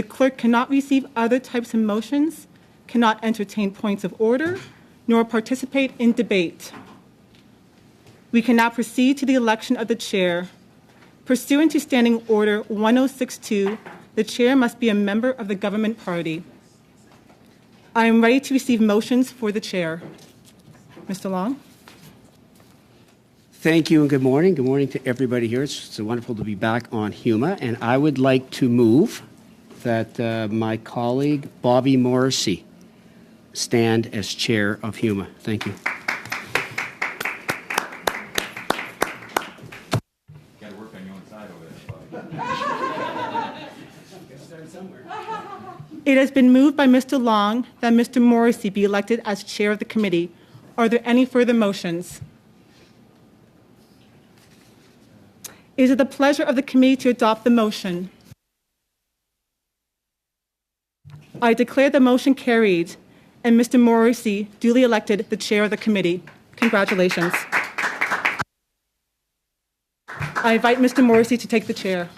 the clerk cannot receive other types of motions, cannot entertain points of order, nor participate in debate. We can now proceed to the election of the chair. Pursuant to Standing Order 1062, the chair must be a member of the government party. I am ready to receive motions for the chair. Mr. Long. Thank you and good morning. Good morning to everybody here. It's wonderful to be back on HUMA. And I would like to move that my colleague Bobby Morrissey stand as chair of HUMA. Thank you. Got to work on your own side over there. Start somewhere. It has been moved by Mr. Long that Mr. Morrissey be elected as chair of the committee. Are there any further motions? Is it the pleasure of the committee to adopt the motion? I declare the motion carried and Mr. Morrissey duly elected the chair of the committee. Congratulations. I invite Mr. Morrissey to take the chair.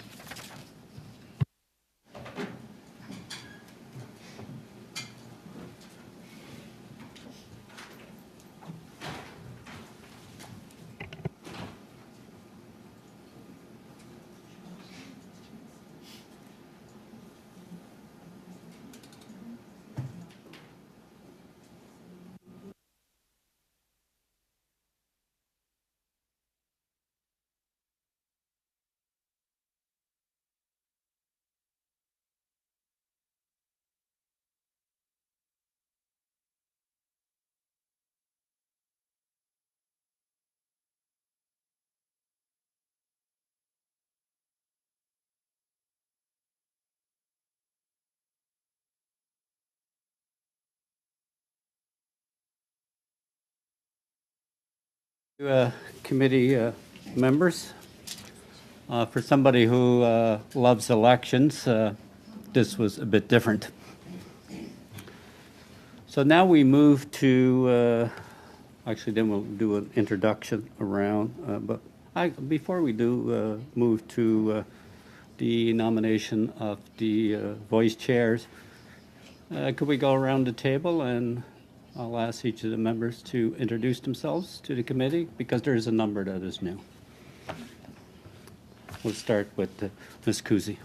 Committee members. For somebody who loves elections, this was a bit different. So now we move to, actually then we'll do an introduction around, but before we do move to the nomination of the vice chairs, could we go around the table and I'll ask each of the members to introduce themselves to the committee because there is a number that is new. We'll start with Ms. Kuzi.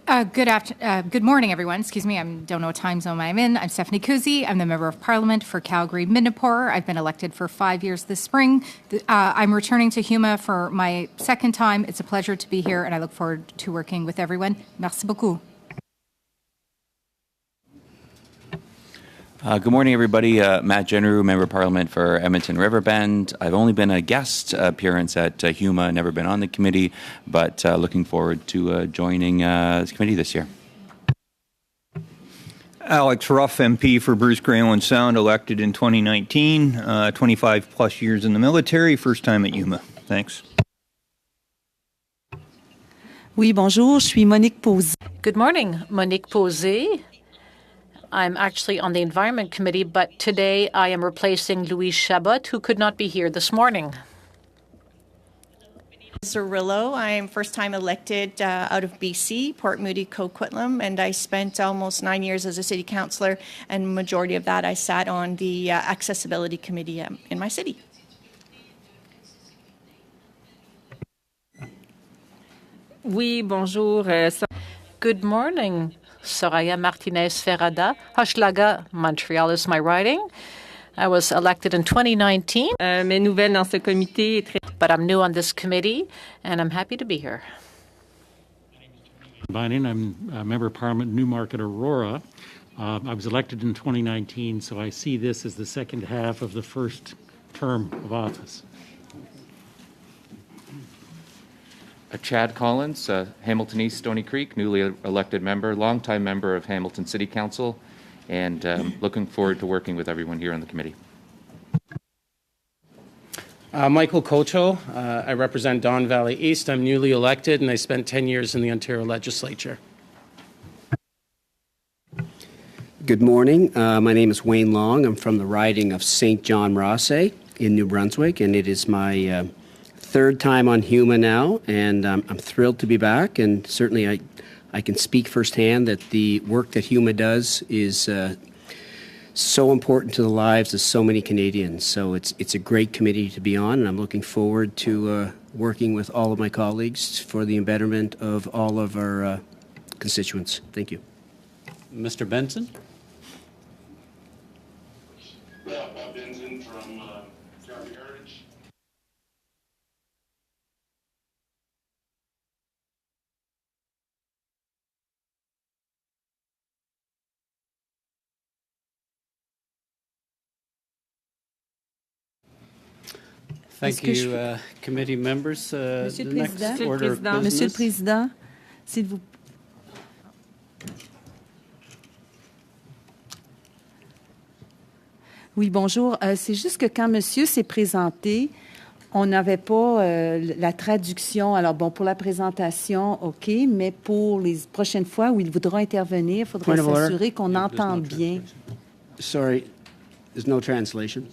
Good morning, everyone. Excuse me, I don't know what time zone I'm in. I'm Stephanie Kuzi. I'm the Member of Parliament for Calgary-Midnapore. I've been elected for 5 years this spring. I'm returning to HUMA for my second time. It's a pleasure to be here, and I look forward to working with everyone. Merci beaucoup. Good morning, everybody. Matt Jenru, Member of Parliament for Edmonton Riverbend. I've only been a guest appearance at HUMA, never been on the committee, but looking forward to joining this committee this year. Alex Ruff, MP for Bruce Grey Sound, elected in 2019, 25 plus years in the military, first time at HUMA. Thanks. Oui, bonjour, je suis Monique Posé. Good morning, Monique Posé. I'm actually on the Environment Committee, but today I am replacing Louise Chabot, who could not be here this morning. Zerillo. I'm first time elected out of BC, Port Moody, Coquitlam, and I spent almost 9 years as a city councillor, and majority of that I sat on the Accessibility Committee in my city. Oui, bonjour. Good morning. Soraya Martinez Ferrada, Hochelaga, Montreal is my riding. I was elected in 2019. Mes nouvelles dans ce comité est très... But I'm new on this committee, and I'm happy to be here. I'm a Member of Parliament, Newmarket, Aurora. I was elected in 2019, so I see this as the second half of the first term of office. Chad Collins, Hamilton East, Stony Creek, newly elected member, longtime member of Hamilton City Council, and looking forward to working with everyone here on the committee. Michael Kocho, I represent Don Valley East. I'm newly elected, and I spent 10 years in the Ontario Legislature. Good morning. My name is Wayne Long. I'm from the riding of St. John Rosse in New Brunswick, and it is my third time on HUMA now, and I'm thrilled to be back. And certainly, I can speak firsthand that the work that HUMA does is so important to the lives of so many Canadians. So it's a great committee to be on, and I'm looking forward to working with all of my colleagues for the betterment of all of our constituents. Thank you. Mr. Benson? Yeah, Bob Benson from Calgary Heritage. Thank you, committee members. Monsieur The le next Président. order of Monsieur le business. Président, s'il vous Oui, bonjour. C'est juste que quand monsieur s'est présenté, on n'avait pas la traduction. Alors, bon, pour la présentation, OK, mais pour les prochaines fois où il voudra intervenir, il faudra Point of order. s'assurer qu'on entende bien. Sorry, there's no translation.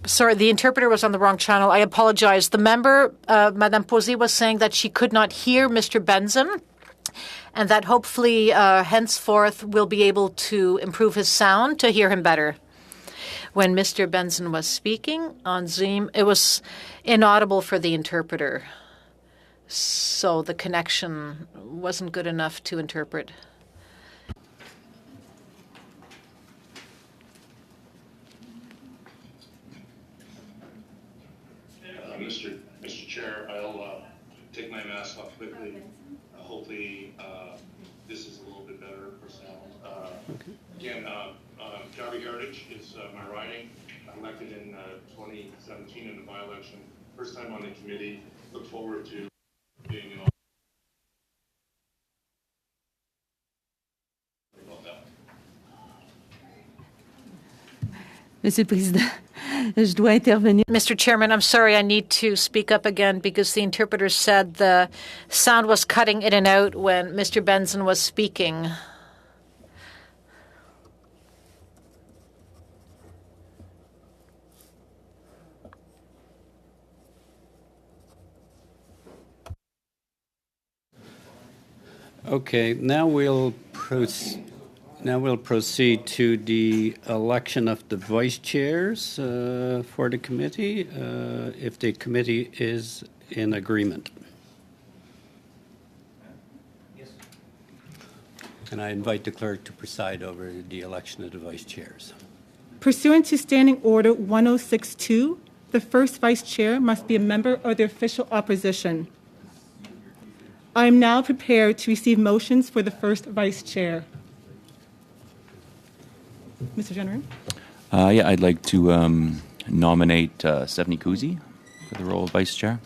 Sorry, the interpreter was on the wrong channel. I apologize. The member, Madame Posey, was saying that she could not hear Mr. Benson, and that hopefully henceforth we'll be able to improve his sound to hear him better. When Mr. Benson was speaking on Zoom, it was inaudible for the interpreter, so the connection wasn't good enough to interpret. Mr. Chair, I'll take my mask off quickly. Hopefully, this is a little bit better for sound. Again, Calgary Heritage is my riding. I elected in 2017 in the by-election. First time on the committee. Look forward to being in. Monsieur le Président, je dois intervenir. Mr. Chairman, I'm sorry, I need to speak up again because the interpreter said the sound was cutting in and out when Mr. Benson was speaking. Okay, now we'll proceed to the election of the vice chairs for the committee, if the committee is in agreement. Yes. And I invite the clerk to preside over the election of the vice chairs. Pursuant to Standing Order 1062, the first vice chair must be a member of the official opposition. I am now prepared to receive motions for the first vice chair. Mr. General? Yeah, I'd like to nominate Stephanie Kuzi for the role of vice chair.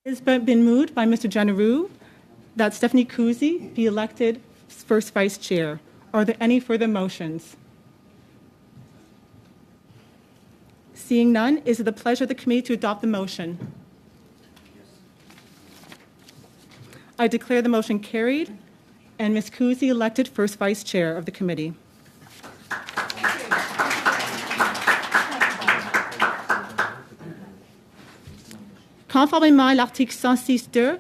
It has been moved by Mr. Generou that Stephanie Kuzi be elected first vice chair. Are there any further motions? Seeing none, is it the pleasure of the committee to adopt the motion? I declare the motion carried and Ms. Kuzi elected first vice chair of the committee. Conformément à l'article 106.2,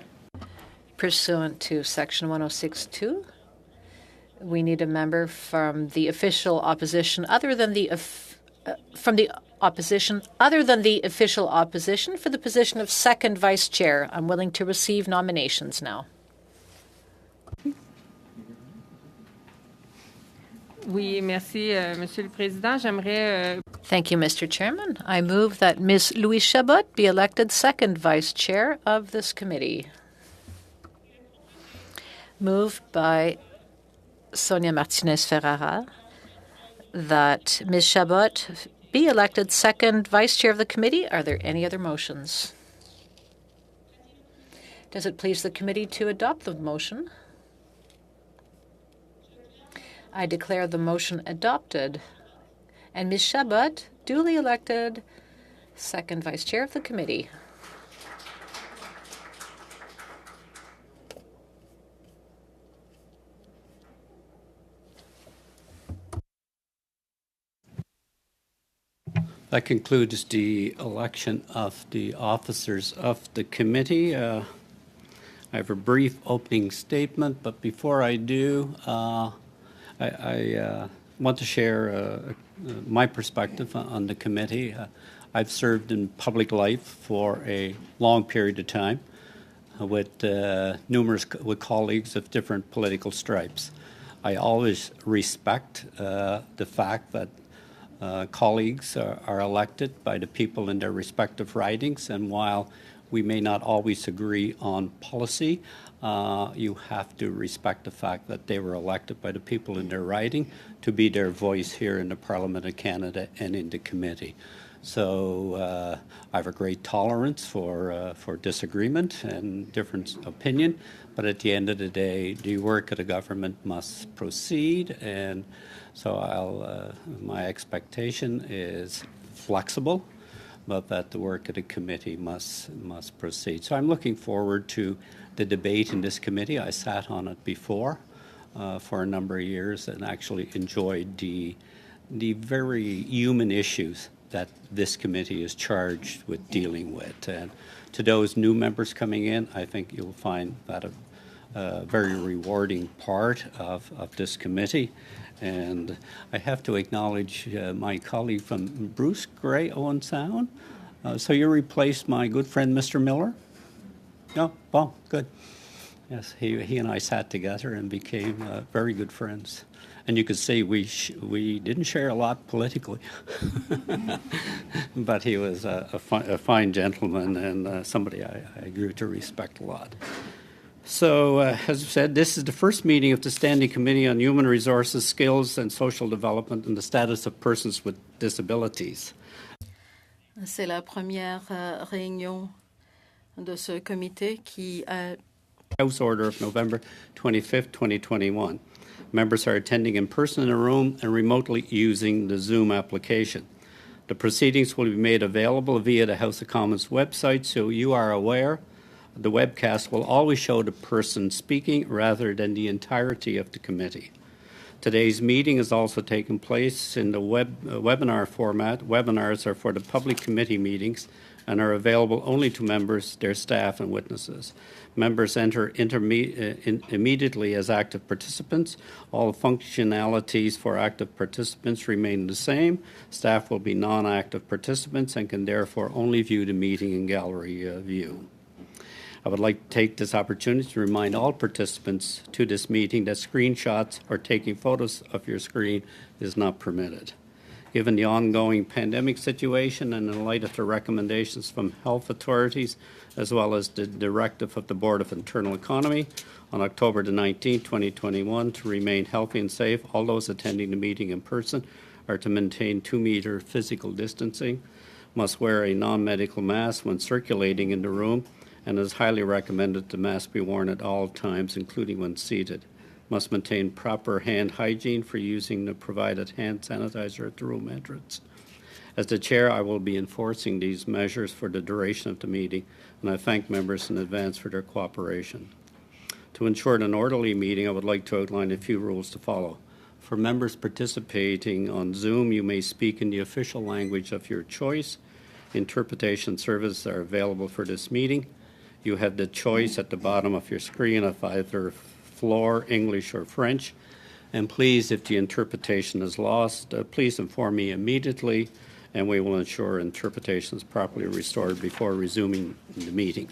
Pursuant to Section 106.2, we need a member from the official opposition other than the official opposition for the position of second vice chair. I'm willing to receive nominations now. Oui, merci, Monsieur le Président. J'aimerais. Thank you, Mr. Chairman. I move that Ms. Louise Chabot be elected second vice chair of this committee. Moved by Sonia Martinez-Ferrara that Ms. Chabot be elected second vice chair of the committee. Are there any other motions? Does it please the committee to adopt the motion? I declare the motion adopted and Ms. Chabot duly elected second vice chair of the committee. That concludes the election of the officers of the committee. I have a brief opening statement, but before I do, I want to share my perspective on the committee. I've served in public life for a long period of time with numerous colleagues of different political stripes. I always respect the fact that colleagues are elected by the people in their respective ridings, and while we may not always agree on policy, you have to respect the fact that they were elected by the people in their riding to be their voice here in the Parliament of Canada and in the committee. So I have a great tolerance for disagreement and different opinion, but at the end of the day, the work of the government must proceed, and so my expectation is flexible, but that the work of the committee must proceed. So I'm looking forward to the debate in this committee. I sat on it before for a number of years and actually enjoyed the very human issues that this committee is charged with dealing with. And to those new members coming in, I think you'll find that a very rewarding part of this committee. And I have to acknowledge my colleague from Bruce Grey, Owen Sound. So you replaced my good friend, Mr. Miller? No? Well, good. Yes, he and I sat together and became very good friends. And you could see we didn't share a lot politically, but he was a fine gentleman and somebody I grew to respect a lot. So, as I said, this is the first meeting of the Standing Committee on Human Resources, Skills and Social Development and the Status of Persons with Disabilities. C'est la première réunion de ce comité qui House Order of November 25th, 2021. Members are attending in person in a room and remotely using the Zoom application. The proceedings will be made available via the House of Commons website, so you are aware the webcast will always show the person speaking rather than the entirety of the committee. Today's meeting is also taking place in the webinar format. Webinars are for the public committee meetings and are available only to members, their staff, and witnesses. Members enter immediately as active participants. All functionalities for active participants remain the same. Staff will be non-active participants and can therefore only view the meeting in gallery view. I would like to take this opportunity to remind all participants to this meeting that screenshots or taking photos of your screen is not permitted. Given the ongoing pandemic situation and in light of the recommendations from health authorities, as well as the directive of the Board of Internal Economy on October the 19th, 2021, to remain healthy and safe, all those attending the meeting in person are to maintain 2-meter physical distancing, must wear a non-medical mask when circulating in the room, and it is highly recommended the mask be worn at all times, including when seated. Must maintain proper hand hygiene for using the provided hand sanitizer at the room entrance. As the chair, I will be enforcing these measures for the duration of the meeting, and I thank members in advance for their cooperation. To ensure an orderly meeting, I would like to outline a few rules to follow. For members participating on Zoom, you may speak in the official language of your choice. Interpretation services are available for this meeting. You have the choice at the bottom of your screen of either floor, English, or French. And please, if the interpretation is lost, please inform me immediately, and we will ensure interpretation is properly restored before resuming the meeting.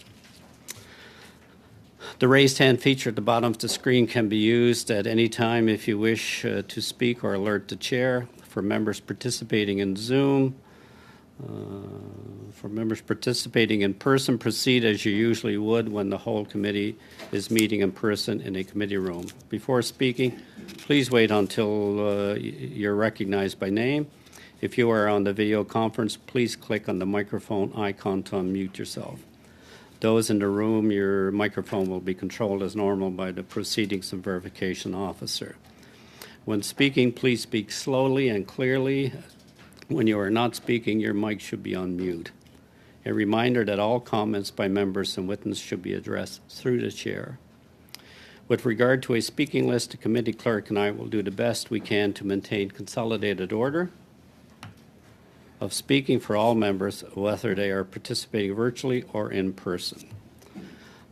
The raised hand feature at the bottom of the screen can be used at any time if you wish to speak or alert the chair. For members participating in Zoom, for members participating in person, proceed as you usually would when the whole committee is meeting in person in a committee room. Before speaking, please wait until you're recognized by name. If you are on the video conference, please click on the microphone icon to unmute yourself. Those in the room, your microphone will be controlled as normal by the Proceedings and Verification Officer. When speaking, please speak slowly and clearly. When you are not speaking, your mic should be on mute. A reminder that all comments by members and witnesses should be addressed through the chair. With regard to a speaking list, the committee clerk and I will do the best we can to maintain consolidated order. of speaking for all members, whether they are participating virtually or in person.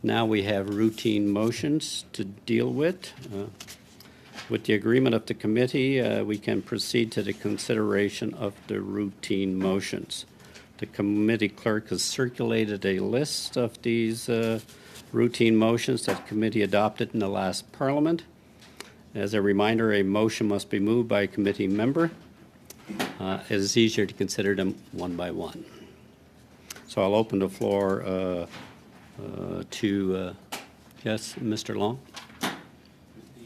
Now we have routine motions to deal with. With the agreement of the committee, we can proceed to the consideration of the routine motions. The committee clerk has circulated a list of these routine motions that the committee adopted in the last Parliament. As a reminder, a motion must be moved by a committee member. It is easier to consider them one by one. So I'll open the floor to, yes, Mr. Long.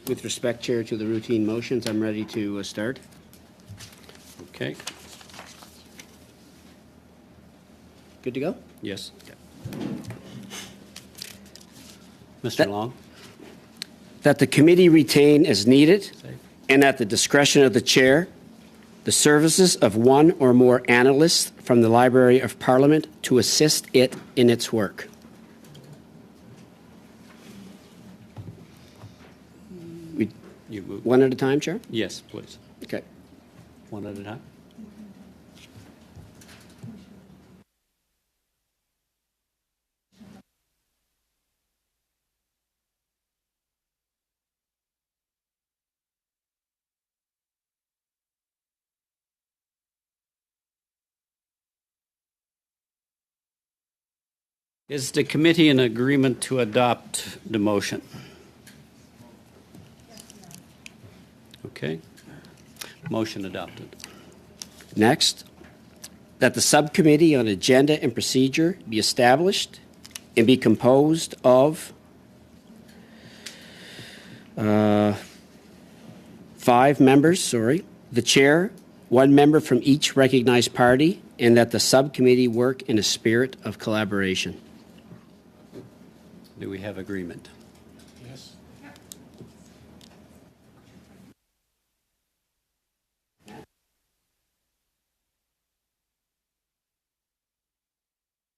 With respect, Chair, to the routine motions, I'm ready to start. Okay. Good to go? Yes. Mr. Long. That the committee retain as needed and at the discretion of the chair the services of one or more analysts from the Library of Parliament to assist it in its work. One at a time, Chair? Yes, please. Okay. One at a time. Is the committee in agreement to adopt the motion? Okay. Motion adopted. Next, that the subcommittee on agenda and procedure be established and be composed of 5 members, the chair, 1 member from each recognized party, and that the subcommittee work in a spirit of collaboration. Do we have agreement? Yes.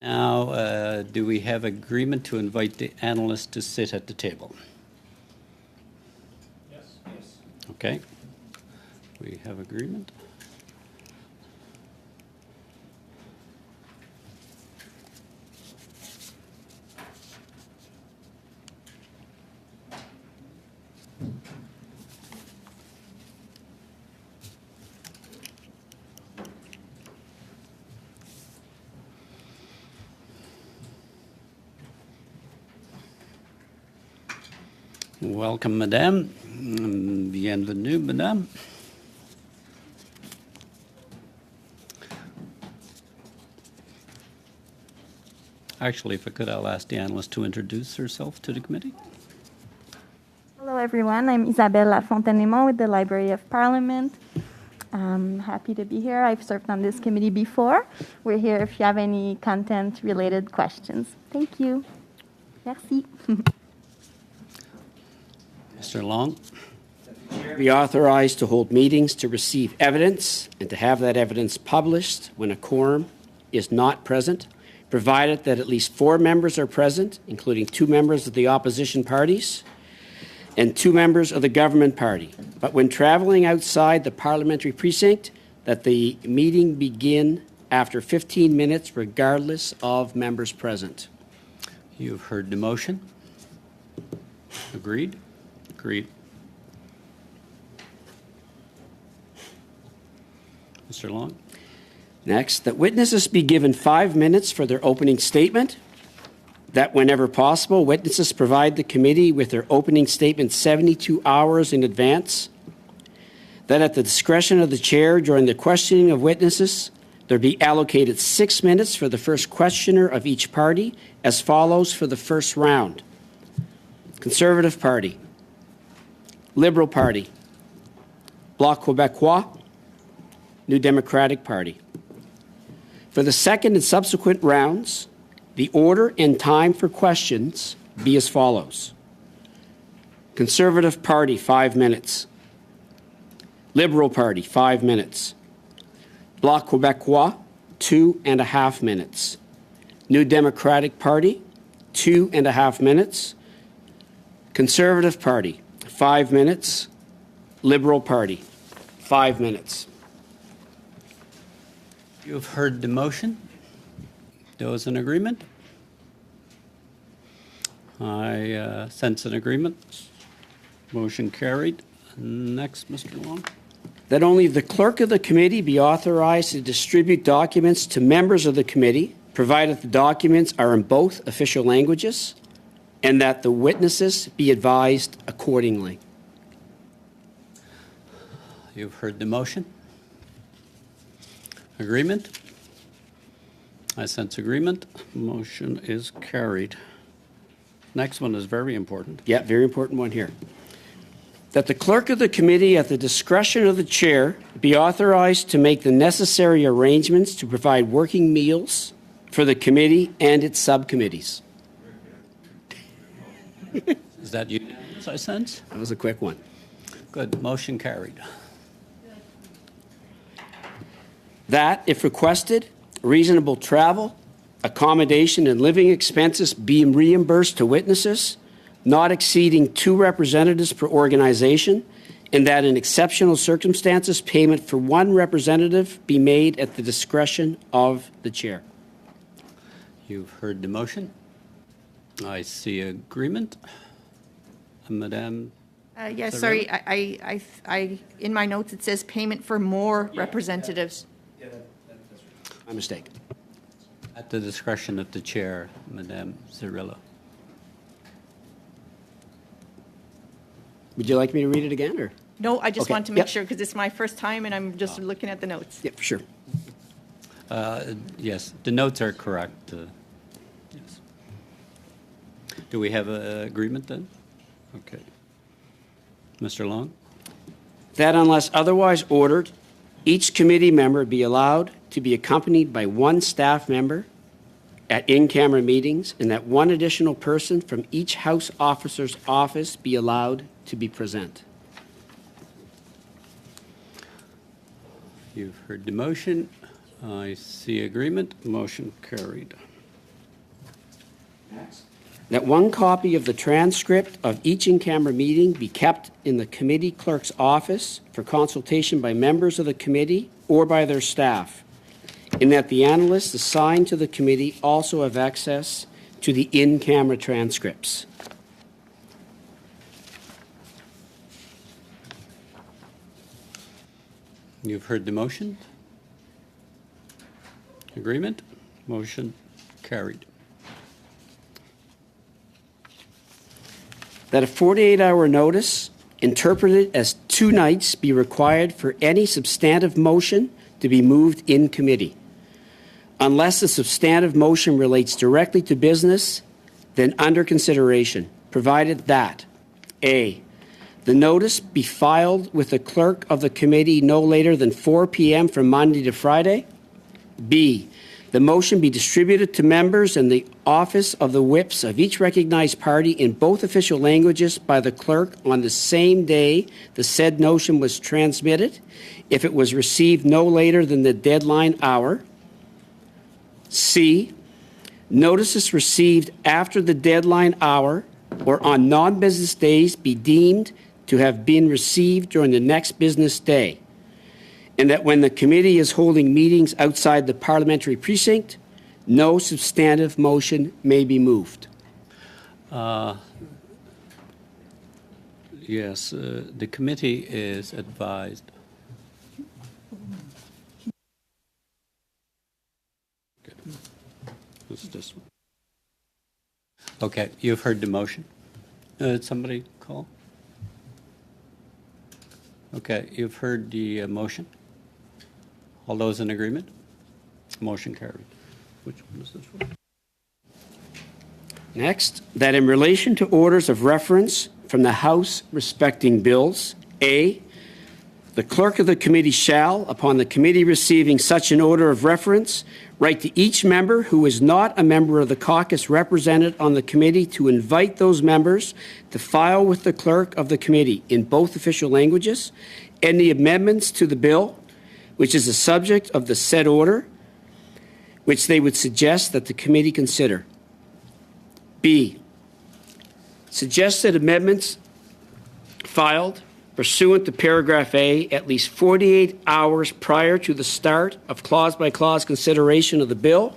Now, do we have agreement to invite the analyst to sit at the table? Yes. Okay. We have agreement. Welcome, Madame. Bienvenue, Madame. Actually, if I could, I'll ask the analyst to introduce herself to the committee. Hello, everyone. I'm Isabelle Lafontaine-Aymon with the Library of Parliament. I'm happy to be here. I've served on this committee before. We're here if you have any content-related questions. Thank you. Merci. Mr. Long. Be authorized to hold meetings to receive evidence and to have that evidence published when a quorum is not present, provided that at least 4 members are present, including 2 members of the opposition parties and 2 members of the government party. But when traveling outside the parliamentary precinct, that the meeting begin after 15 minutes, regardless of members present. You've heard the motion. Agreed? Agreed. Mr. Long. Next, that witnesses be given 5 minutes for their opening statement, that whenever possible, witnesses provide the committee with their opening statement 72 hours in advance, that at the discretion of the chair during the questioning of witnesses, there be allocated 6 minutes for the first questioner of each party, as follows for the first round. Conservative Party, Liberal Party, Bloc Québécois, New Democratic Party. For the second and subsequent rounds, the order and time for questions be as follows. Conservative Party, 5 minutes. Liberal Party, 5 minutes. Bloc Québécois, 2.5 minutes. New Democratic Party, 2.5 minutes. Conservative Party, 5 minutes. Liberal Party, 5 minutes. You've heard the motion. Those in agreement? I sense an agreement. Motion carried. Next, Mr. Long. That only the clerk of the committee be authorized to distribute documents to members of the committee, provided the documents are in both official languages, and that the witnesses be advised accordingly. You've heard the motion. Agreement? I sense agreement. Motion is carried. Next one is very important. Yeah, very important one here. That the clerk of the committee, at the discretion of the chair, be authorized to make the necessary arrangements to provide working meals for the committee and its subcommittees. Is that unanimous, I sense? That was a quick one. Good. Motion carried. That, if requested, reasonable travel, accommodation, and living expenses be reimbursed to witnesses, not exceeding 2 representatives per organization, and that in exceptional circumstances, payment for 1 representative be made at the discretion of the chair. You've heard the motion. I see agreement. Madame? Yes, Sorry. sorry. I in my notes it says payment for more representatives. My mistake. At the discretion of the chair, Madame Cirillo. Would you like me to read it again, or? No, I just Okay, want to make yep. sure because it's my first time and I'm just looking at the notes. Yeah, for sure. Yes, the notes are correct. Yes. Do we have an agreement then? Okay. Mr. Long? That unless otherwise ordered, each committee member be allowed to be accompanied by 1 staff member at in-camera meetings, and that 1 additional person from each House officer's office be allowed to be present. You've heard the motion. I see agreement. Motion carried. That 1 copy of the transcript of each in-camera meeting be kept in the committee clerk's office for consultation by members of the committee or by their staff, and that the analysts assigned to the committee also have access to the in-camera transcripts. You've heard the motion. Agreement. Motion carried. That a 48-hour notice, interpreted as 2 nights, be required for any substantive motion to be moved in committee. Unless the substantive motion relates directly to business, then under consideration, provided that A, the notice be filed with the clerk of the committee no later than 4 p.m. from Monday to Friday. B, the motion be distributed to members in the office of the whips of each recognized party in both official languages by the clerk on the same day the said motion was transmitted, if it was received no later than the deadline hour. C, notices received after the deadline hour or on non-business days be deemed to have been received during the next business day, and that when the committee is holding meetings outside the parliamentary precinct, no substantive motion may be moved. Yes, the committee is advised. Okay. What's this one? Okay, you've heard the motion. Did somebody call? Okay, you've heard the motion. All those in agreement? Motion carried. Which one is this one? Next, that in relation to orders of reference from the House respecting bills, A, the clerk of the committee shall, upon the committee receiving such an order of reference, write to each member who is not a member of the caucus represented on the committee to invite those members to file with the clerk of the committee in both official languages any amendments to the bill, which is the subject of the said order, which they would suggest that the committee consider. B, suggested amendments filed pursuant to paragraph A, at least 48 hours prior to the start of clause-by-clause consideration of the bill,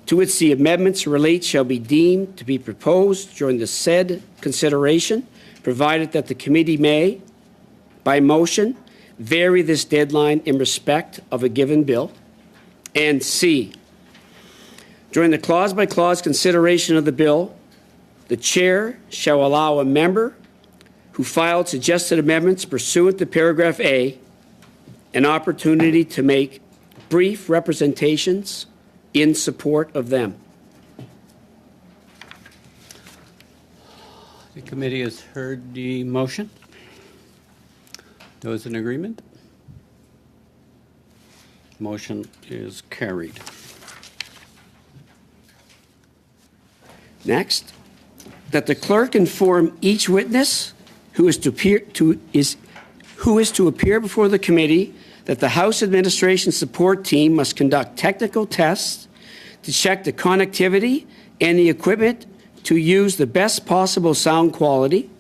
to which the amendments relate shall be deemed to be proposed during the said consideration, provided that the committee may, by motion, vary this deadline in respect of a given bill. And C, during the clause-by-clause consideration of the bill, the chair shall allow a member who filed suggested amendments pursuant to paragraph A an opportunity to make brief representations in support of them. The committee has heard the motion. Those in agreement? Motion is carried. Next, that the clerk inform each witness who is to appear before the committee that the House Administration Support Team must conduct technical tests to check the connectivity and the equipment to use the best possible sound quality,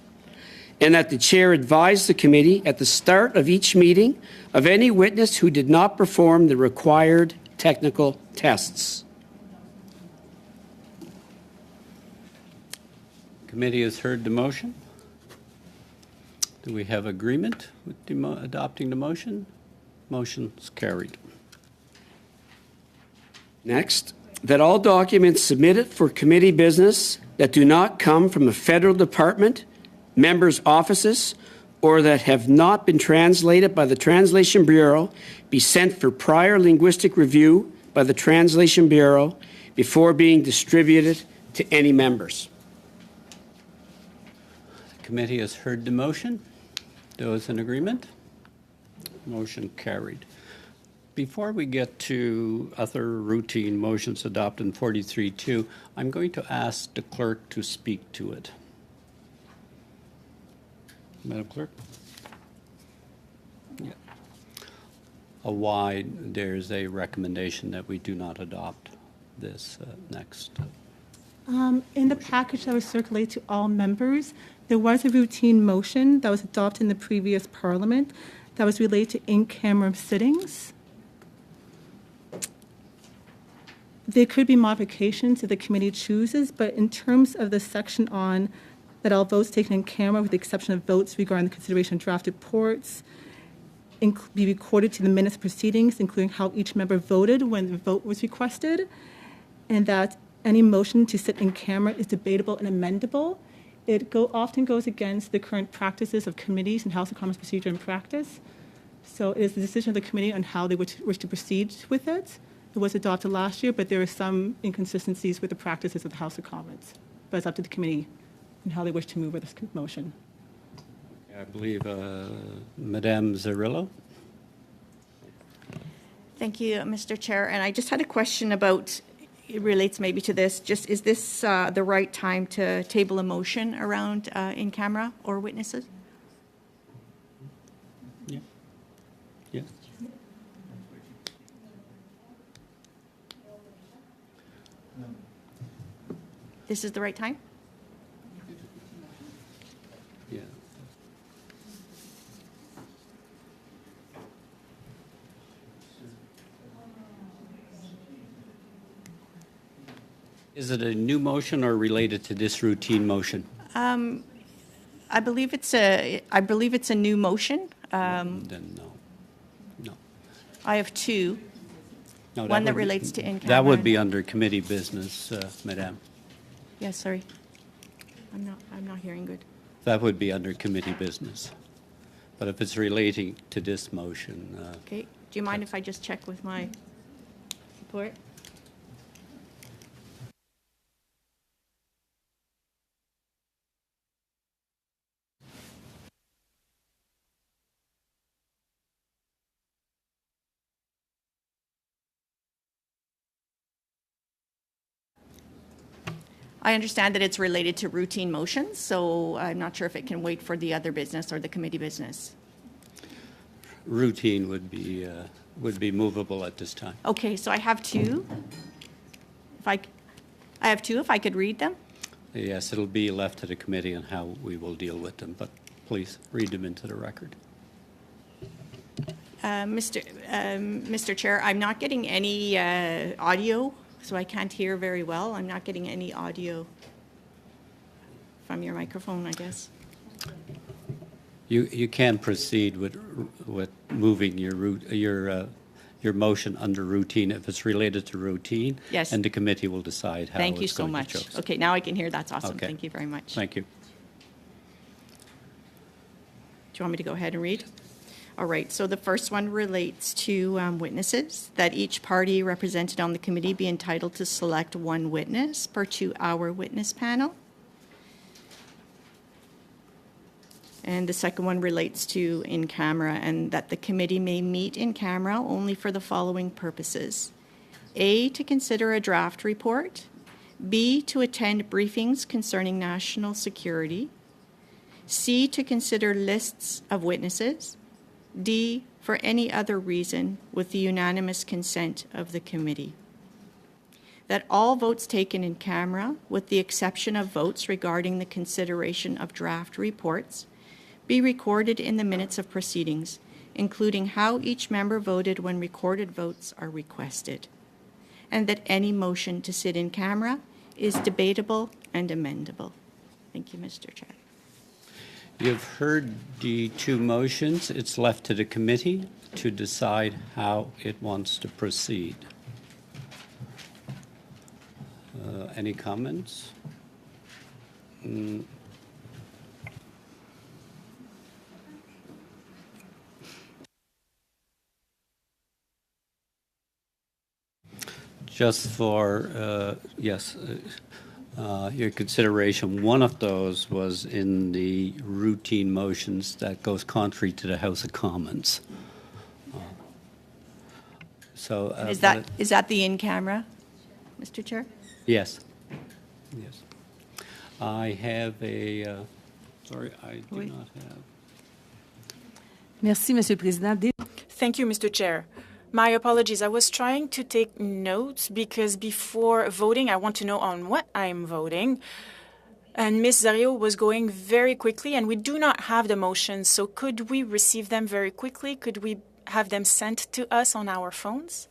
and that the chair advise the committee at the start of each meeting of any witness who did not perform the required technical tests. Committee has heard the motion. Do we have agreement with adopting the motion? Motion is carried. Next, that all documents submitted for committee business that do not come from a federal department, members' offices, or that have not been translated by the Translation Bureau be sent for prior linguistic review by the Translation Bureau before being distributed to any members. The committee has heard the motion. Those in agreement? Motion carried. Before we get to other routine motions adopted in 43.2, I'm going to ask the clerk to speak to it. Madam Clerk? Yeah. Why there's a recommendation that we do not adopt this next. In the package that was circulated to all members, there was a routine motion that was adopted in the previous Parliament that was related to in-camera sittings. There could be modifications if the committee chooses, but in terms of the section on that all votes taken in camera, with the exception of votes regarding the consideration of draft reports, be recorded to the minutes of proceedings, including how each member voted when the vote was requested, and that any motion to sit in camera is debatable and amendable. It often goes against the current practices of committees and House of Commons procedure and practice. So it is the decision of the committee on how they wish to proceed with it. It was adopted last year, but there are some inconsistencies with the practices of the House of Commons. But it's up to the committee and how they wish to move with this motion. I believe Madame Zarillo. Thank you, Mr. Chair. And I just had a question about, it relates maybe to this, just is this the right time to table a motion around in camera or witnesses? Yeah. Yes. This is the right time? Yeah. Is it a new motion or related to this routine motion? I believe it's a new motion. Then no. No. I have two. No, One that relates to in-camera. That would be under committee business, Madame. Yes, sorry. I'm not hearing good. That would be under committee business. But if it's relating to this motion. Okay. Do you mind if I just check with my support? I understand that it's related to routine motions, so I'm not sure if it can wait for the other business or the committee business. Routine would be movable at this time. Okay, so I have two. I have two, if I could read them. Yes, it'll be left to the committee on how we will deal with them, but please read them into the record. Mr. Chair, I'm not getting any audio, so I can't hear very well. I'm not getting any audio from your microphone, I guess. You can proceed with moving your motion under routine if it's related to routine. Yes. And the committee will decide how Thank you it's so going much. to choose. Okay, now I can hear. That's awesome. Okay. Thank you very much. Thank you. Do you want me to go ahead and read? All right, so the first one relates to witnesses, that each party represented on the committee be entitled to select one witness per 2-hour witness panel. And the second one relates to in camera, and that the committee may meet in camera only for the following purposes. A, to consider a draft report. B, to attend briefings concerning national security. C, to consider lists of witnesses. D, for any other reason with the unanimous consent of the committee. That all votes taken in camera, with the exception of votes regarding the consideration of draft reports, be recorded in the minutes of proceedings, including how each member voted when recorded votes are requested. And that any motion to sit in camera is debatable and amendable. Thank you, Mr. Chair. You've heard the two motions. It's left to the committee to decide how it wants to proceed. Any comments? Just for, yes, your consideration, one of those was in the routine motions that goes contrary to the House of Commons. So Is that the in camera, Mr. Chair? Yes. Yes. I have a, sorry, I do not have. Merci, Monsieur le Président. Thank you, Mr. Chair. My apologies. I was trying to take notes because before voting, I want to know on what I'm voting. And Ms. Zario was going very quickly, and we do not have the motions. So could we receive them very quickly? Could we have them sent to us on our phones?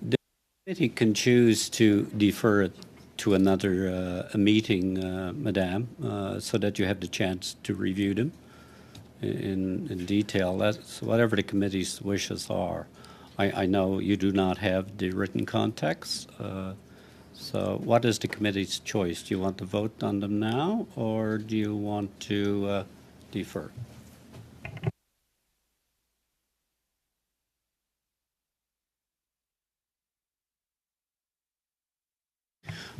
The committee can choose to defer it to another meeting, Madame, so that you have the chance to review them in detail. That's whatever the committee's wishes are. I know you do not have the written context. So what is the committee's choice? Do you want to vote on them now, or do you want to defer?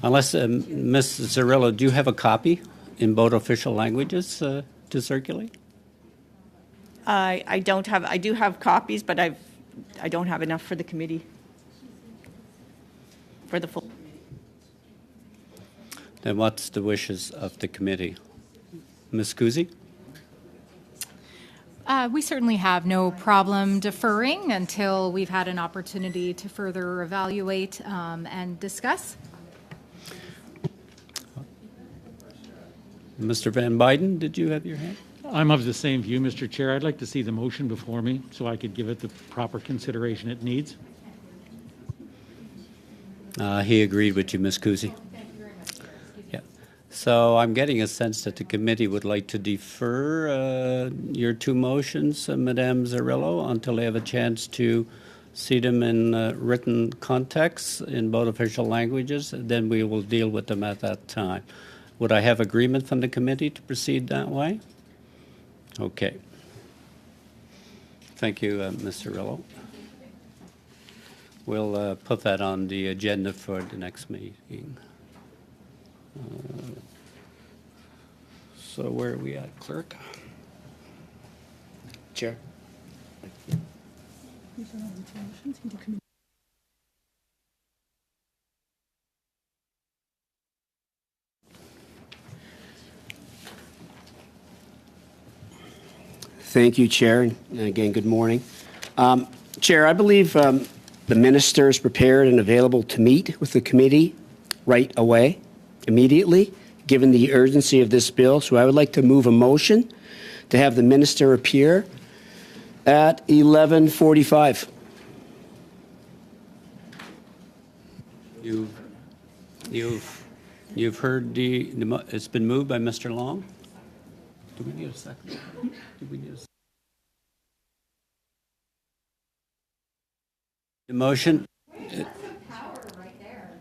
Unless, Ms. Zarrillo, do you have a copy in both official languages to circulate? I don't have. I do have copies, but I don't have enough for the committee. For the full. Then what's the wishes of the committee? Ms. Kuzi? We certainly have no problem deferring until we've had an opportunity to further evaluate and discuss. Mr. Van Buyden, did you have your hand? I'm of the same view, Mr. Chair. I'd like to see the motion before me so I could give it the proper consideration it needs. He agreed with you, Ms. Kuzi. Yeah. So I'm getting a sense that the committee would like to defer your two motions, Madame Zarrillo, until they have a chance to see them in written context in both official languages. Then we will deal with them at that time. Would I have agreement from the committee to proceed that way? Okay. Thank you, Ms. Zarrillo. We'll put that on the agenda for the next meeting. So where are we at, Clerk? Chair. Thank you, Chair. And again, good morning. Chair, I believe the minister is prepared and available to meet with the committee right away, immediately, given the urgency of this bill. So I would like to move a motion to have the minister appear at 11:45. You've heard it's been moved by Mr. Long. Do we need a second? The motion.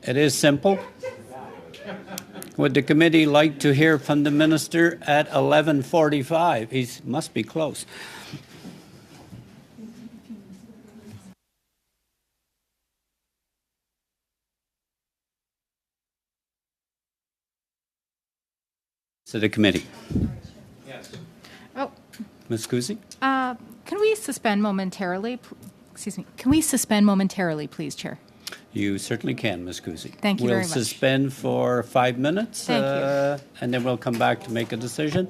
It is simple. Would the committee like to hear from the minister at 11:45? He must be close. To the committee. Yes. Oh. Ms. Kuzi? Can we suspend momentarily? Excuse me. Can we suspend momentarily, please, Chair? You certainly can, Ms. Kuzi. Thank you very much. We'll suspend for 5 minutes. Thank you. And then we'll come back to make a decision.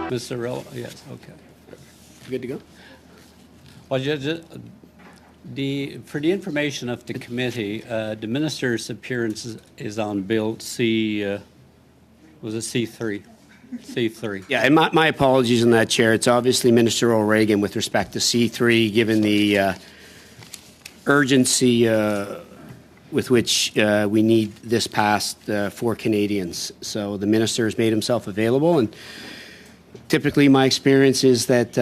Ms. Zarella, yes, okay. Good to go? Well, for the information of the committee, the minister's appearance is on Bill C, was it C3? C3. Yeah, and my apologies on that, Chair. It's obviously Minister O'Regan with respect to C3, given the urgency with which we need this passed for Canadians. So the minister has made himself available, and typically my experience is that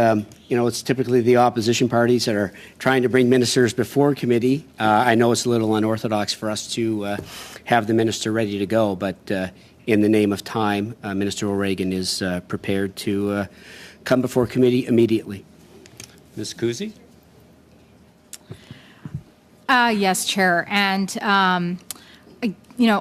it's typically the opposition parties that are trying to bring ministers before committee. I know it's a little unorthodox for us to have the minister ready to go, but in the name of time, Minister O'Regan is prepared to come before committee immediately. Ms. Kusi? Yes, Chair. And,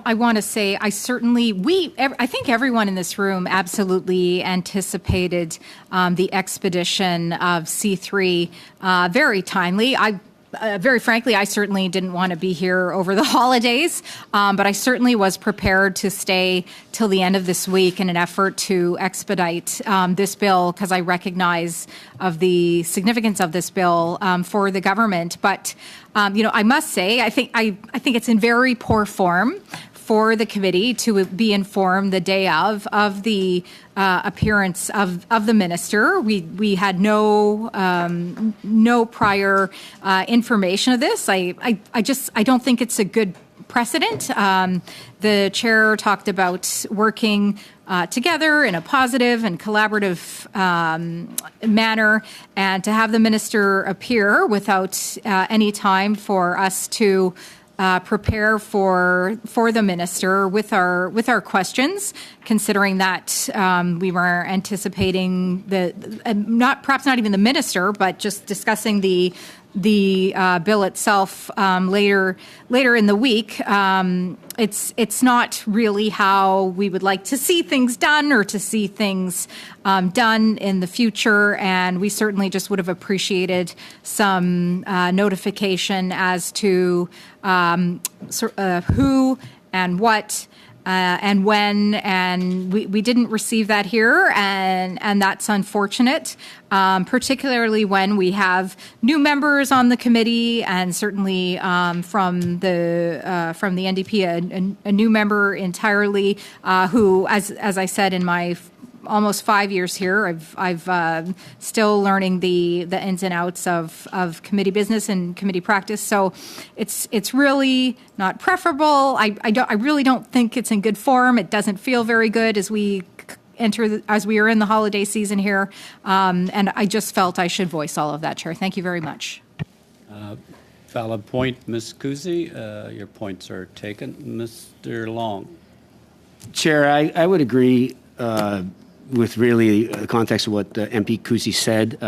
I want to say I think everyone in this room absolutely anticipated the expedition of C3 very timely. Very frankly, I certainly didn't want to be here over the holidays, but I certainly was prepared to stay till the end of this week in an effort to expedite this bill because I recognize of the significance of this bill for the government. But I must say, I think it's in very poor form for the committee to be informed the day of the appearance of the minister. We had no prior information of this. I don't think it's a good precedent. The chair talked about working together in a positive and collaborative manner, and to have the minister appear without any time for us to prepare for the minister with our questions, considering that we were anticipating perhaps not even the minister, but just discussing the bill itself later in the week. It's not really how we would like to see things done or to see things done in the future, and we certainly just would have appreciated some notification as to who and what and when, and we didn't receive that here, and that's unfortunate, particularly when we have new members on the committee, and certainly from the NDP, a new member entirely, who, as I said in my almost 5 years here, I've still learning the ins and outs of committee business and committee practice. So it's really not preferable. I really don't think it's in good form. It doesn't feel very good as we are in the holiday season here. And I just felt I should voice all of that, Chair. Thank you very much. Valid point, Ms. Kusi. Your points are taken. Mr. Long. Chair, I would agree with really the context of what MP Kusi said.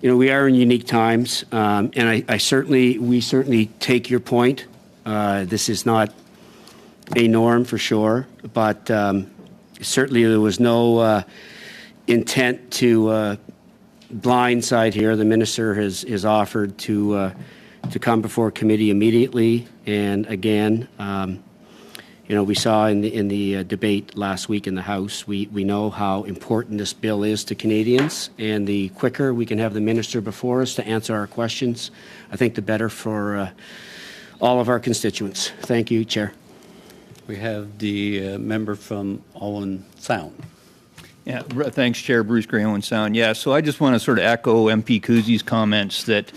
We are in unique times, and we certainly take your point. This is not a norm for sure, but certainly there was no intent to blindside here. The minister has offered to come before committee immediately, and again. We saw in the debate last week in the House, we know how important this bill is to Canadians, and the quicker we can have the minister before us to answer our questions, I think the better for all of our constituents. Thank you, Chair. We have the member from Owen Sound. Yeah, thanks, Chair. Bruce Gray, Owen Sound. Yeah, so I just want to sort of echo MP Kuzi's comments that,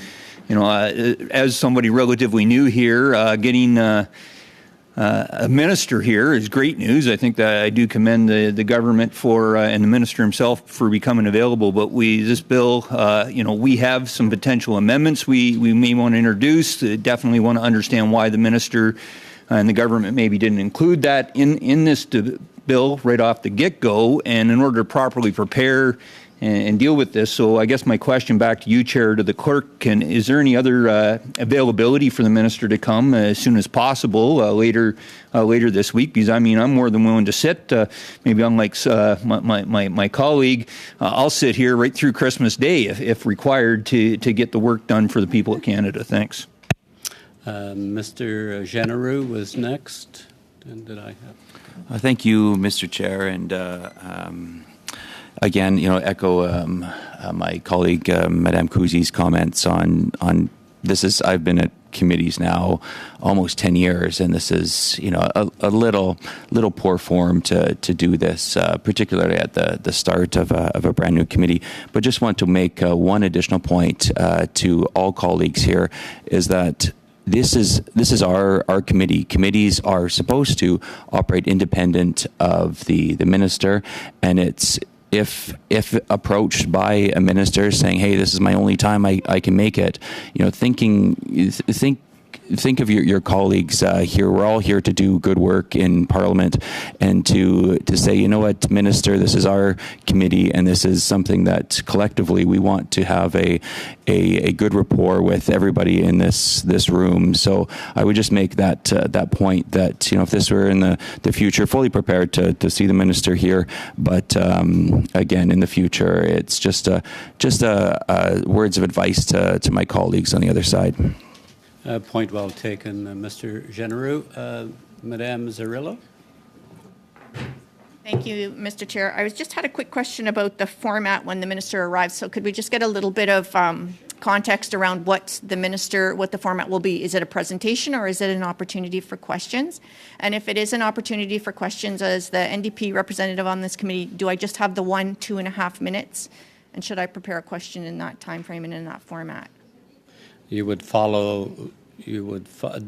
as somebody relatively new here, getting a minister here is great news. I think that I do commend the government for and the minister himself for becoming available. But this bill, we have some potential amendments we may want to introduce. Definitely want to understand why the minister and the government maybe didn't include that in this bill right off the get-go. And in order to properly prepare and deal with this. So I guess my question back to you, Chair, to the clerk, is there any other availability for the minister to come as soon as possible later this week? Because, I'm more than willing to sit, maybe unlike my colleague, I'll sit here right through Christmas Day if required to get the work done for the people of Canada. Thanks. Mr. Genereux was next. And did I have? Thank you, Mr. Chair, and again, echo my colleague Madame Kuzi's comments on this. I've been at committees now almost 10 years, and this is a little poor form to do this, particularly at the start of a brand new committee. But just want to make one additional point to all colleagues here, is that this is our committee. Committees are supposed to operate independent of the minister, and it's if approached by a minister saying, "Hey, this is my only time I can make it," think of your colleagues here. We're all here to do good work in Parliament, and to say, you know what, Minister, this is our committee, and this is something that collectively we want to have a good rapport with everybody in this room. So I would just make that point that if this were in the future, fully prepared to see the Minister here, but again, in the future, it's just words of advice to my colleagues on the other side. Point well taken, Mr. Genereux. Madame Zarillo? Thank you, Mr. Chair. I just had a quick question about the format when the minister arrives. So could we just get a little bit of context around what the format will be? Is it a presentation or is it an opportunity for questions? And if it is an opportunity for questions, as the NDP representative on this committee, do I just have the 2.5 minutes? And should I prepare a question in that time frame and in that format? The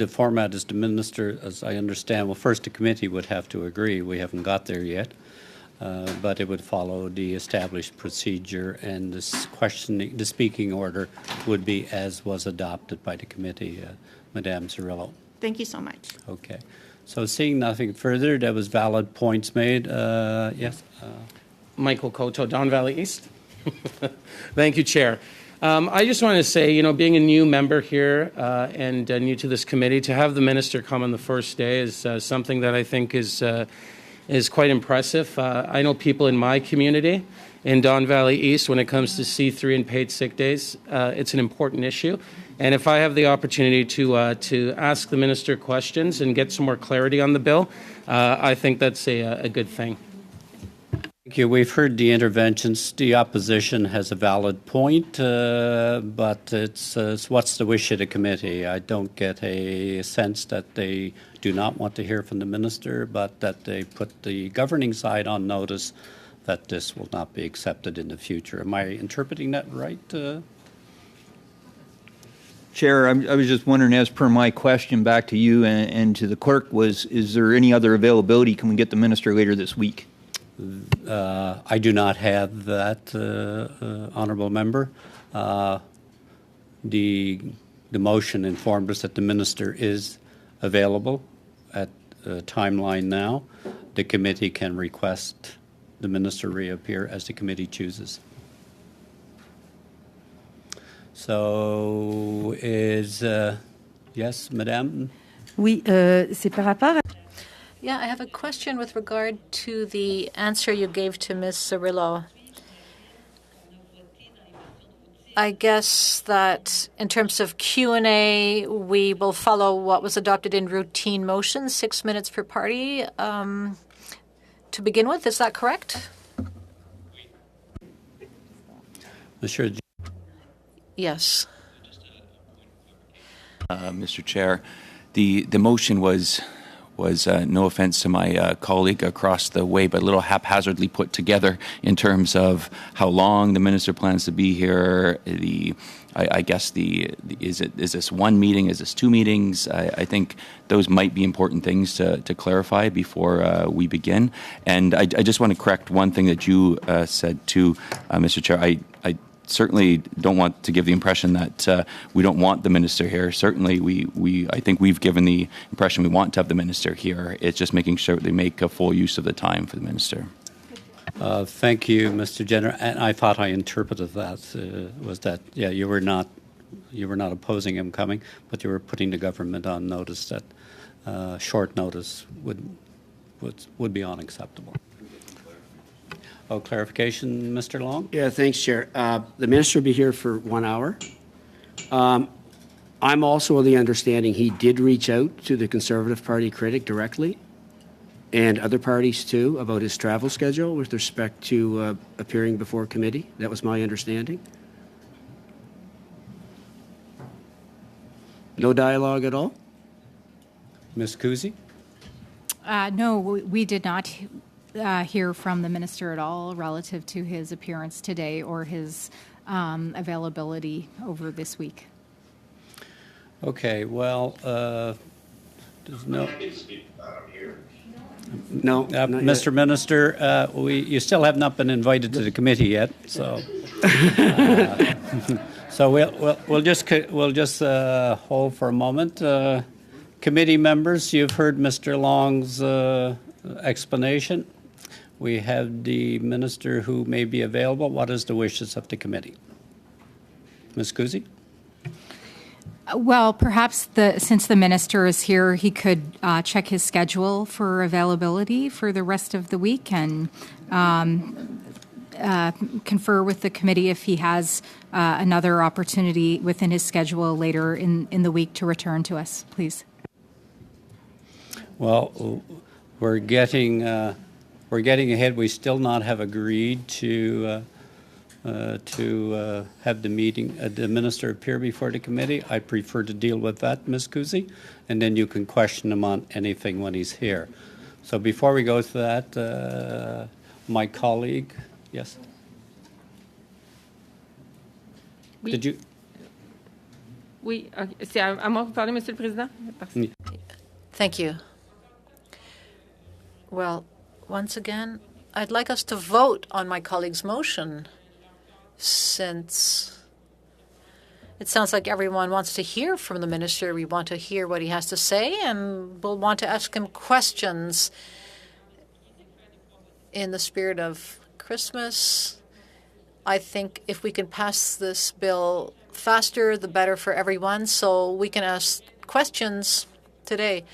format is the minister, as I understand. Well, first the committee would have to agree. We haven't got there yet. But it would follow the established procedure, and the speaking order would be as was adopted by the committee, Madame Cirillo. Thank you so much. Okay. So seeing nothing further, there was valid points made. Yes? Michael Coto, Don Valley East. Thank you, Chair. I just want to say, being a new member here and new to this committee, to have the minister come on the first day is something that I think is quite impressive. I know people in my community in Don Valley East, when it comes to C3 and paid sick days, it's an important issue. And if I have the opportunity to ask the minister questions and get some more clarity on the bill, I think that's a good thing. Thank you. We've heard the interventions. The opposition has a valid point, but it's what's the wish of the committee? I don't get a sense that they do not want to hear from the minister, but that they put the governing side on notice that this will not be accepted in the future. Am I interpreting that right? Chair, I was just wondering, as per my question back to you and to the clerk, is there any other availability? Can we get the minister later this week? I do not have that, honourable member. The motion informed us that the minister is available at a timeline now. The committee can request the minister reappear as the committee chooses. So yes, Madame? Oui, c'est par rapport à... Yeah, I have a question with regard to the answer you gave to Ms. Cirillo. I guess that in terms of Q&A, we will follow what was adopted in routine motions, 6 minutes per party. To begin with, is that correct? Monsieur. Yes. Mr. Chair, the motion was no offense to my colleague across the way, but a little haphazardly put together in terms of how long the minister plans to be here. Is this one meeting? Is this two meetings? I think those might be important things to clarify before we begin. And I just want to correct one thing that you said too, Mr. Chair. I certainly don't want to give the impression that we don't want the minister here. Certainly, I think we've given the impression we want to have the minister here. It's just making sure they make a full use of the time for the minister. Thank you, Mr. Jenner. And I thought I interpreted that was that you were not opposing him coming, but you were putting the government on notice that short notice would be unacceptable. Oh, clarification, Mr. Long? Yeah, thanks, Chair. The minister will be here for 1 hour. I'm also of the understanding he did reach out to the Conservative Party critic directly. and other parties too about his travel schedule with respect to appearing before committee. That was my understanding. No dialogue at all? Ms. Kuzi? No, we did not hear from the minister at all relative to his appearance today or his availability over this week. Okay, well, there's no... No, Mr. Minister, you still have not been invited to the committee yet, so so we'll just hold for a moment. Committee members, you've heard Mr. Long's explanation. We have the minister who may be available. What is the wishes of the committee? Ms. Kuzi? Well, perhaps since the minister is here, he could check his schedule for availability for the rest of the week and confer with the committee if he has another opportunity within his schedule later in the week to return to us, please. Well, we're getting ahead. We still not have agreed to have the meeting, the minister appear before the committee. I prefer to deal with that, Ms. Kuzi, and then you can question him on anything when he's here. So before we go to that, my colleague, yes? Oui. Did you? Oui, c'est à moi de vous parler, Monsieur le Président? Merci. Thank you. Well, once again, I'd like us to vote on my colleague's motion, since it sounds like everyone wants to hear from the minister. We want to hear what he has to say, and we'll want to ask him questions in the spirit of Christmas. I think if we can pass this bill faster, the better for everyone, so we can ask questions today.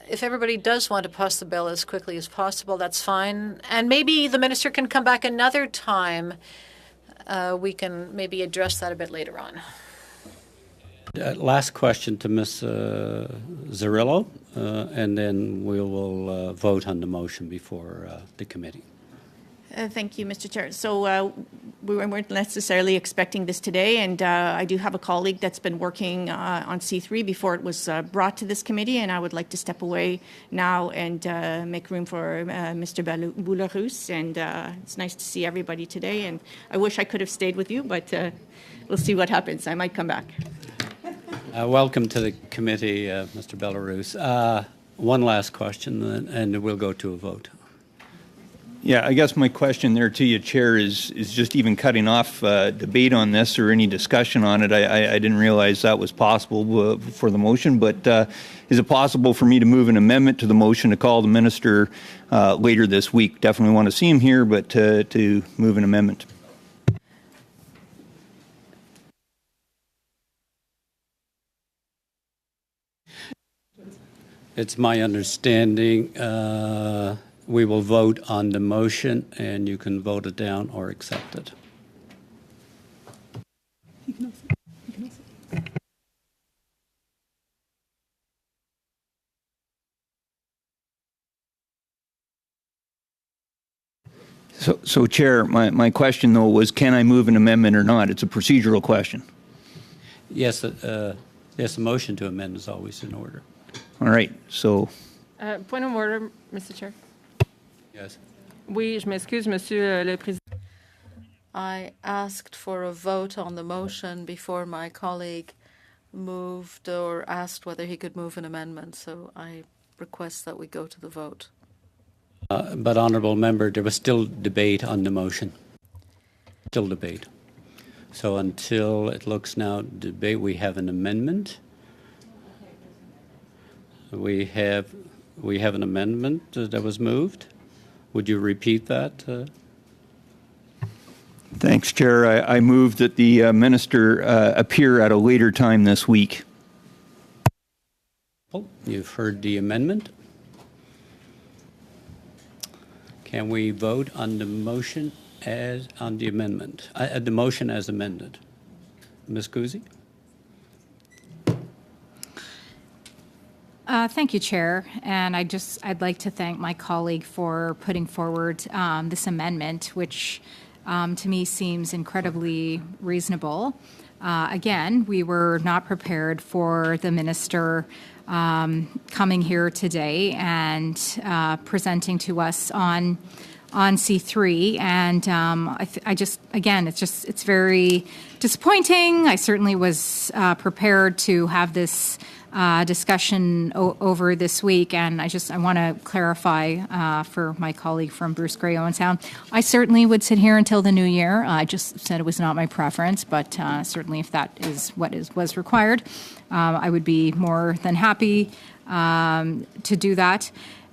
If everybody does want to pass the bill as quickly as possible, that's fine. And maybe the minister can come back another time. We can maybe address that a bit later on. Last question to Ms. Zarillo, and then we will vote on the motion before the committee. Thank you, Mr. Chair. So we weren't necessarily expecting this today, and I do have a colleague that's been working on C3 before it was brought to this committee, and I would like to step away now and make room for Mr. Boularus. And it's nice to see everybody today, and I wish I could have stayed with you, but we'll see what happens. I might come back. Welcome to the committee, Mr. Belarus. One last question, and we'll go to a vote. Yeah, I guess my question there to you, Chair, is just even cutting off debate on this or any discussion on it. I didn't realize that was possible for the motion, but is it possible for me to move an amendment to the motion to call the minister later this week? Definitely want to see him here, but to move an amendment. It's my understanding we will vote on the motion, and you can vote it down or accept it. So Chair, my question, though, was can I move an amendment or not? It's a procedural question. Yes, yes, a motion to amend is always in order. All right, so... Point of order, Mr. Chair. Yes. Oui, je m'excuse, Monsieur le Président. I asked for a vote on the motion before my colleague moved or asked whether he could move an amendment, so I request that we go to the vote. But, Honourable Member, there was still debate on the motion. Still debate. So until it looks now debate, we have an amendment. We have an amendment that was moved. Would you repeat that? Thanks, Chair. I move that the minister appear at a later time this week. You've heard the amendment. Can we vote on the motion as on the amendment? The motion as amended. Ms. Kuzi? Thank you, Chair. And I'd like to thank my colleague for putting forward this amendment, which to me seems incredibly reasonable. Again, we were not prepared for the minister coming here today and presenting to us on C3, and it's very disappointing. I certainly was prepared to have this discussion over this week, and I want to clarify for my colleague from Bruce Grey Owen Sound. I certainly would sit here until the new year. I just said it was not my preference, but certainly if that is what was required, I would be more than happy to do that.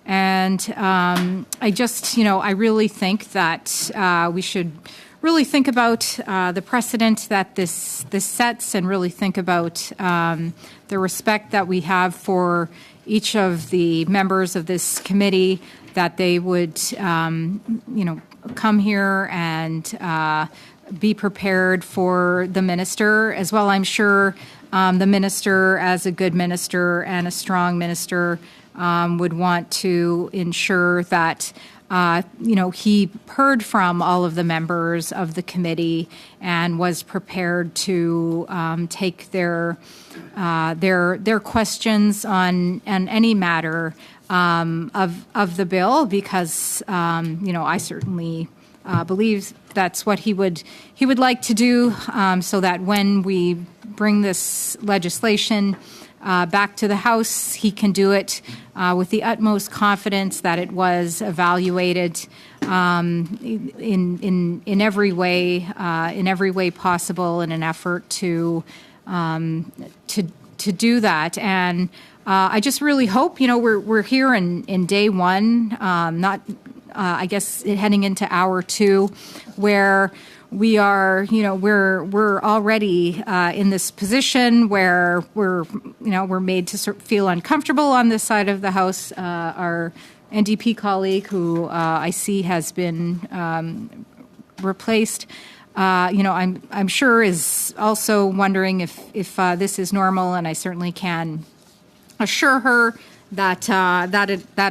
And I really think that we should really think about the precedent that this sets, and really think about the respect that we have for each of the members of this committee, that they would, come here and be prepared for the minister as well. I'm sure the minister, as a good minister and a strong minister, would want to ensure that he heard from all of the members of the committee and was prepared to take their questions on any matter of the bill, because I certainly believe that's what he would like to do, so that when we bring this legislation back to the House, he can do it with the utmost confidence that it was evaluated in every way possible, in an effort to do that. And I just really hope, we're here in day one, not heading into hour two, where we are, we're already in this position where we're made to feel uncomfortable on this side of the House. Our NDP colleague, who I see has been replaced, I'm sure is also wondering if this is normal, and I certainly can assure her that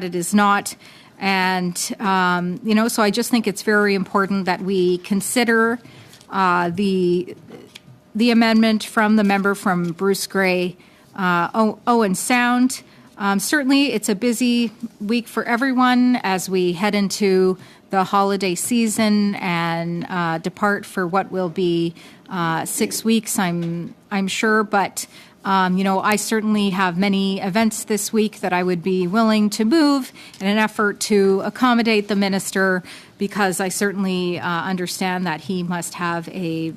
it is not. And, so I just think it's very important that we consider the amendment from the member from Bruce Grey, Owen Sound. Certainly, it's a busy week for everyone as we head into the holiday season and depart for what will be 6 weeks, I'm sure. But I certainly have many events this week that I would be willing to move in an effort to accommodate the minister, because I certainly understand that he must have a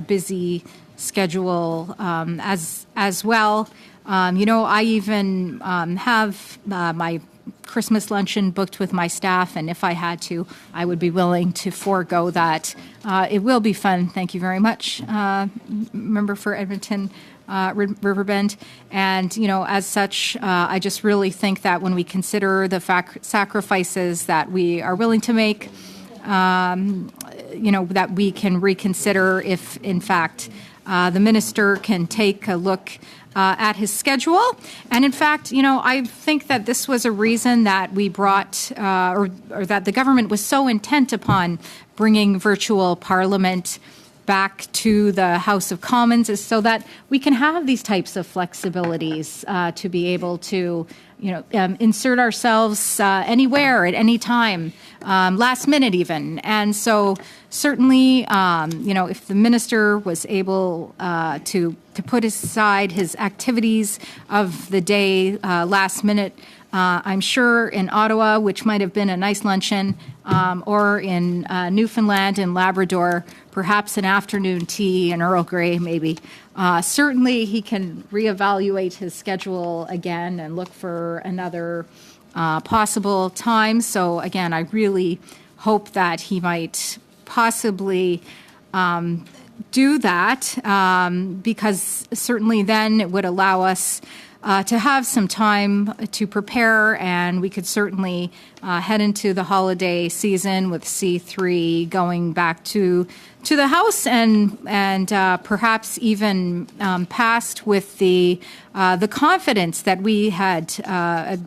busy schedule as well. I even have my Christmas luncheon booked with my staff, and if I had to, I would be willing to forego that. It will be fun. Thank you very much, member for Edmonton Riverbend. And, as such, I just really think that when we consider the sacrifices that we are willing to make, that we can reconsider if, in fact, the minister can take a look at his schedule. And in fact, I think that this was a reason that we brought, or that the government was so intent upon bringing virtual parliament back to the House of Commons, is so that we can have these types of flexibilities to be able to, insert ourselves anywhere at any time, last minute even. And so certainly, if the minister was able to put aside his activities of the day last minute, I'm sure in Ottawa, which might have been a nice luncheon, or in Newfoundland and Labrador, perhaps an afternoon tea and Earl Grey maybe. Certainly he can reevaluate his schedule again and look for another possible time. So again, I really hope that he might possibly do that, because certainly then it would allow us to have some time to prepare, and we could certainly head into the holiday season with C3 going back to the House and perhaps even passed with the confidence that we had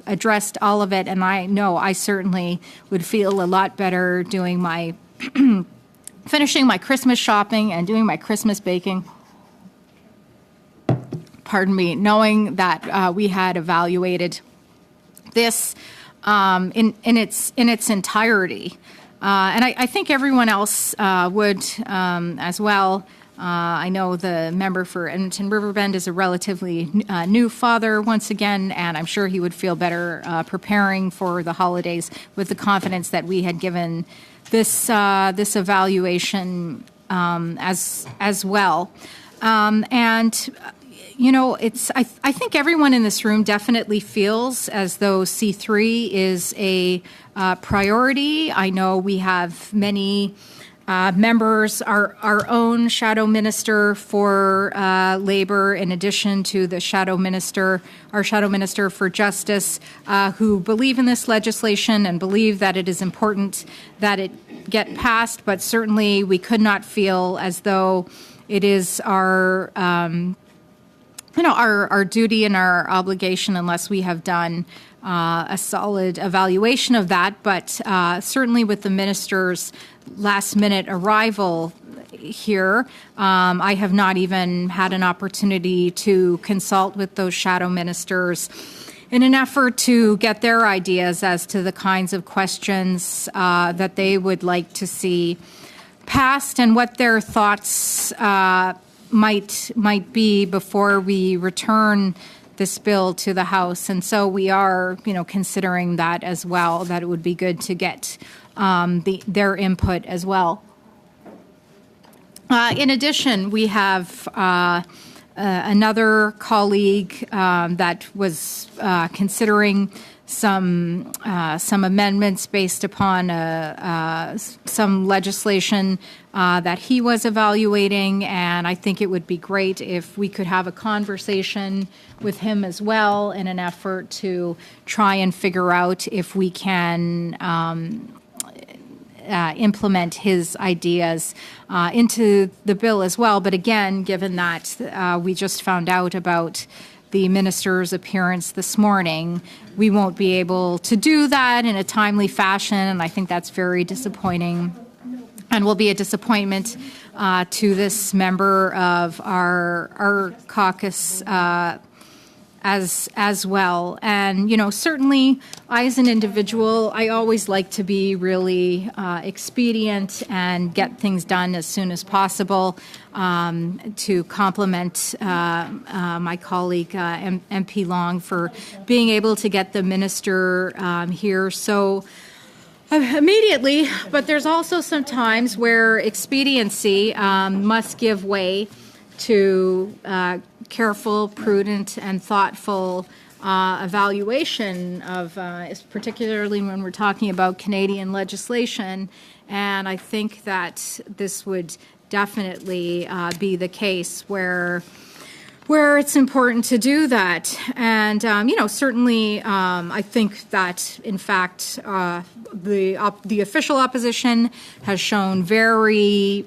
addressed all of it. And I know I certainly would feel a lot better doing my finishing my Christmas shopping and doing my Christmas baking. Pardon me, knowing that we had evaluated this in its entirety. And I think everyone else would as well. I know the member for Edmonton Riverbend is a relatively new father once again, and I'm sure he would feel better preparing for the holidays with the confidence that we had given this evaluation as well. And you know, I think everyone in this room definitely feels as though C3 is a priority. I know we have many members, our own shadow minister for labor, in addition to the our shadow minister for justice, who believe in this legislation and believe that it is important that it get passed. But certainly we could not feel as though it is our duty and our obligation unless we have done a solid evaluation of that. But certainly with the minister's last-minute arrival here, I have not even had an opportunity to consult with those shadow ministers in an effort to get their ideas as to the kinds of questions that they would like to see passed and what their thoughts might be before we return this bill to the House. And so we are, considering that as well, that it would be good to get their input as well. In addition, we have another colleague that was considering some amendments based upon some legislation that he was evaluating, and I think it would be great if we could have a conversation with him as well in an effort to try and figure out if we can implement his ideas into the bill as well. But again, given that we just found out about the minister's appearance this morning, we won't be able to do that in a timely fashion, and I think that's very disappointing and will be a disappointment to this member of our caucus as well. And, certainly I, as an individual, I always like to be really expedient and get things done as soon as possible. To compliment my colleague, MP Long, for being able to get the minister here so immediately. But there's also some times where expediency must give way to careful, prudent, and thoughtful evaluation of, particularly when we're talking about Canadian legislation. And I think that this would definitely be the case where it's important to do that. And, certainly I think that, in fact, the official opposition has shown very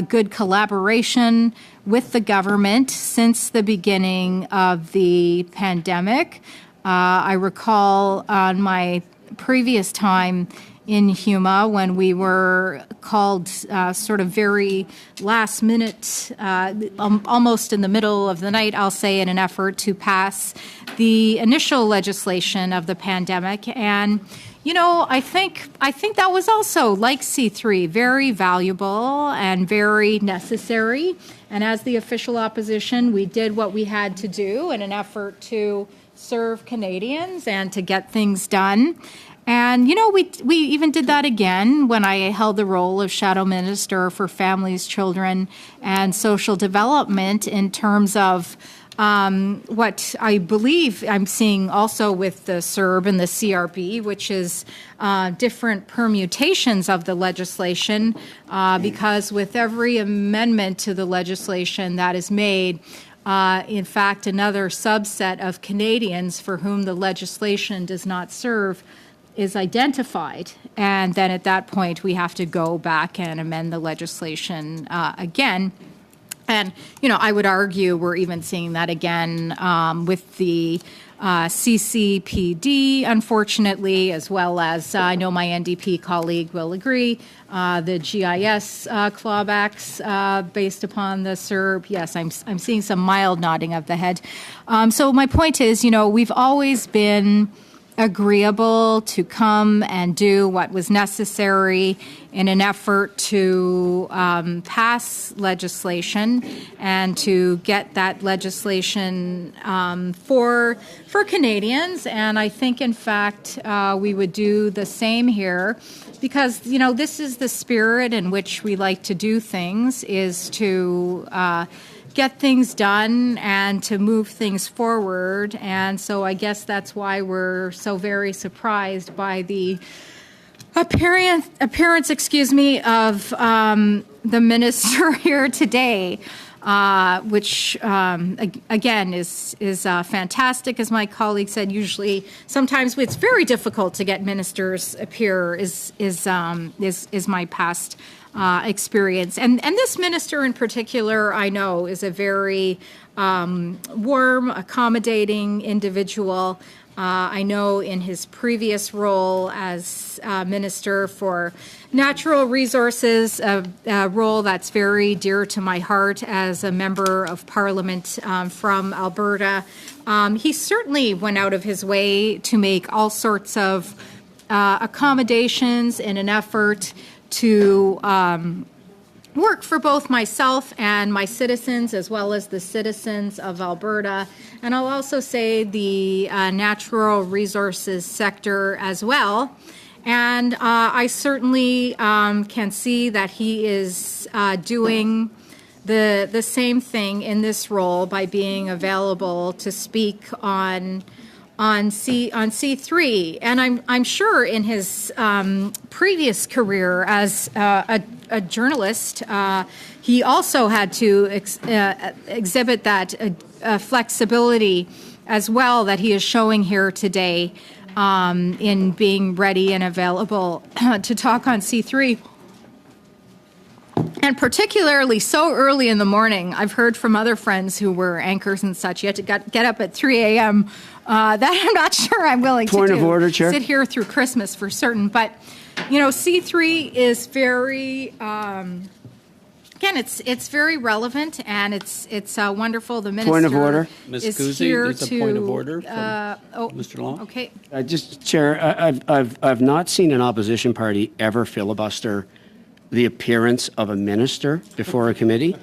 good collaboration with the government since the beginning of the pandemic. I recall on my previous time in HUMA when we were called sort of very last minute, almost in the middle of the night, I'll say, in an effort to pass the initial legislation of the pandemic. And I think that was also, like C3, very valuable and very necessary. And as the official opposition, we did what we had to do in an effort to serve Canadians and to get things done. And, we even did that again when I held the role of Shadow Minister for Families, Children, and Social Development in terms of what I believe I'm seeing also with the CERB and the CRB, which is different permutations of the legislation, because with every amendment to the legislation that is made, in fact, another subset of Canadians for whom the legislation does not serve is identified. And then at that point, we have to go back and amend the legislation again. And, I would argue we're even seeing that again with the CCPD, unfortunately, as well as I know my NDP colleague will agree, the GIS clawbacks based upon the CERB. Yes, I'm seeing some mild nodding of the head. So my point is, we've always been agreeable to come and do what was necessary in an effort to pass legislation and to get that legislation for Canadians. And I think, in fact, we would do the same here because, this is the spirit in which we like to do things, is to get things done and to move things forward. And so I guess that's why we're so very surprised by the appearance, of the minister here today, which again is fantastic. As my colleague said, usually, sometimes it's very difficult to get ministers appear. Is my past experience. And this minister in particular, I know, is a very warm, accommodating individual. I know in his previous role as Minister for Natural Resources, a role that's very dear to my heart as a member of Parliament from Alberta, he certainly went out of his way to make all sorts of accommodations in an effort to work for both myself and my citizens, as well as the citizens of Alberta. And I'll also say the natural resources sector as well. And I certainly can see that he is doing the same thing in this role by being available to speak on C3, and I'm sure in his previous career as a journalist, he also had to exhibit that flexibility as well that he is showing here today in being ready and available to talk on C3. And particularly so early in the morning, I've heard from other friends who were anchors and such, you had to get up at 3 a.m., that I'm not sure I'm willing to do. Point of order, Chair. Sit here through Christmas for certain. But, C3 is very, again, it's very relevant, and it's wonderful. The minister Point of order. Ms. is Kuzi, here there's to... a point of order from Mr. Long. Okay. Just, Chair, I've not seen an opposition party ever filibuster the appearance of a minister before a committee.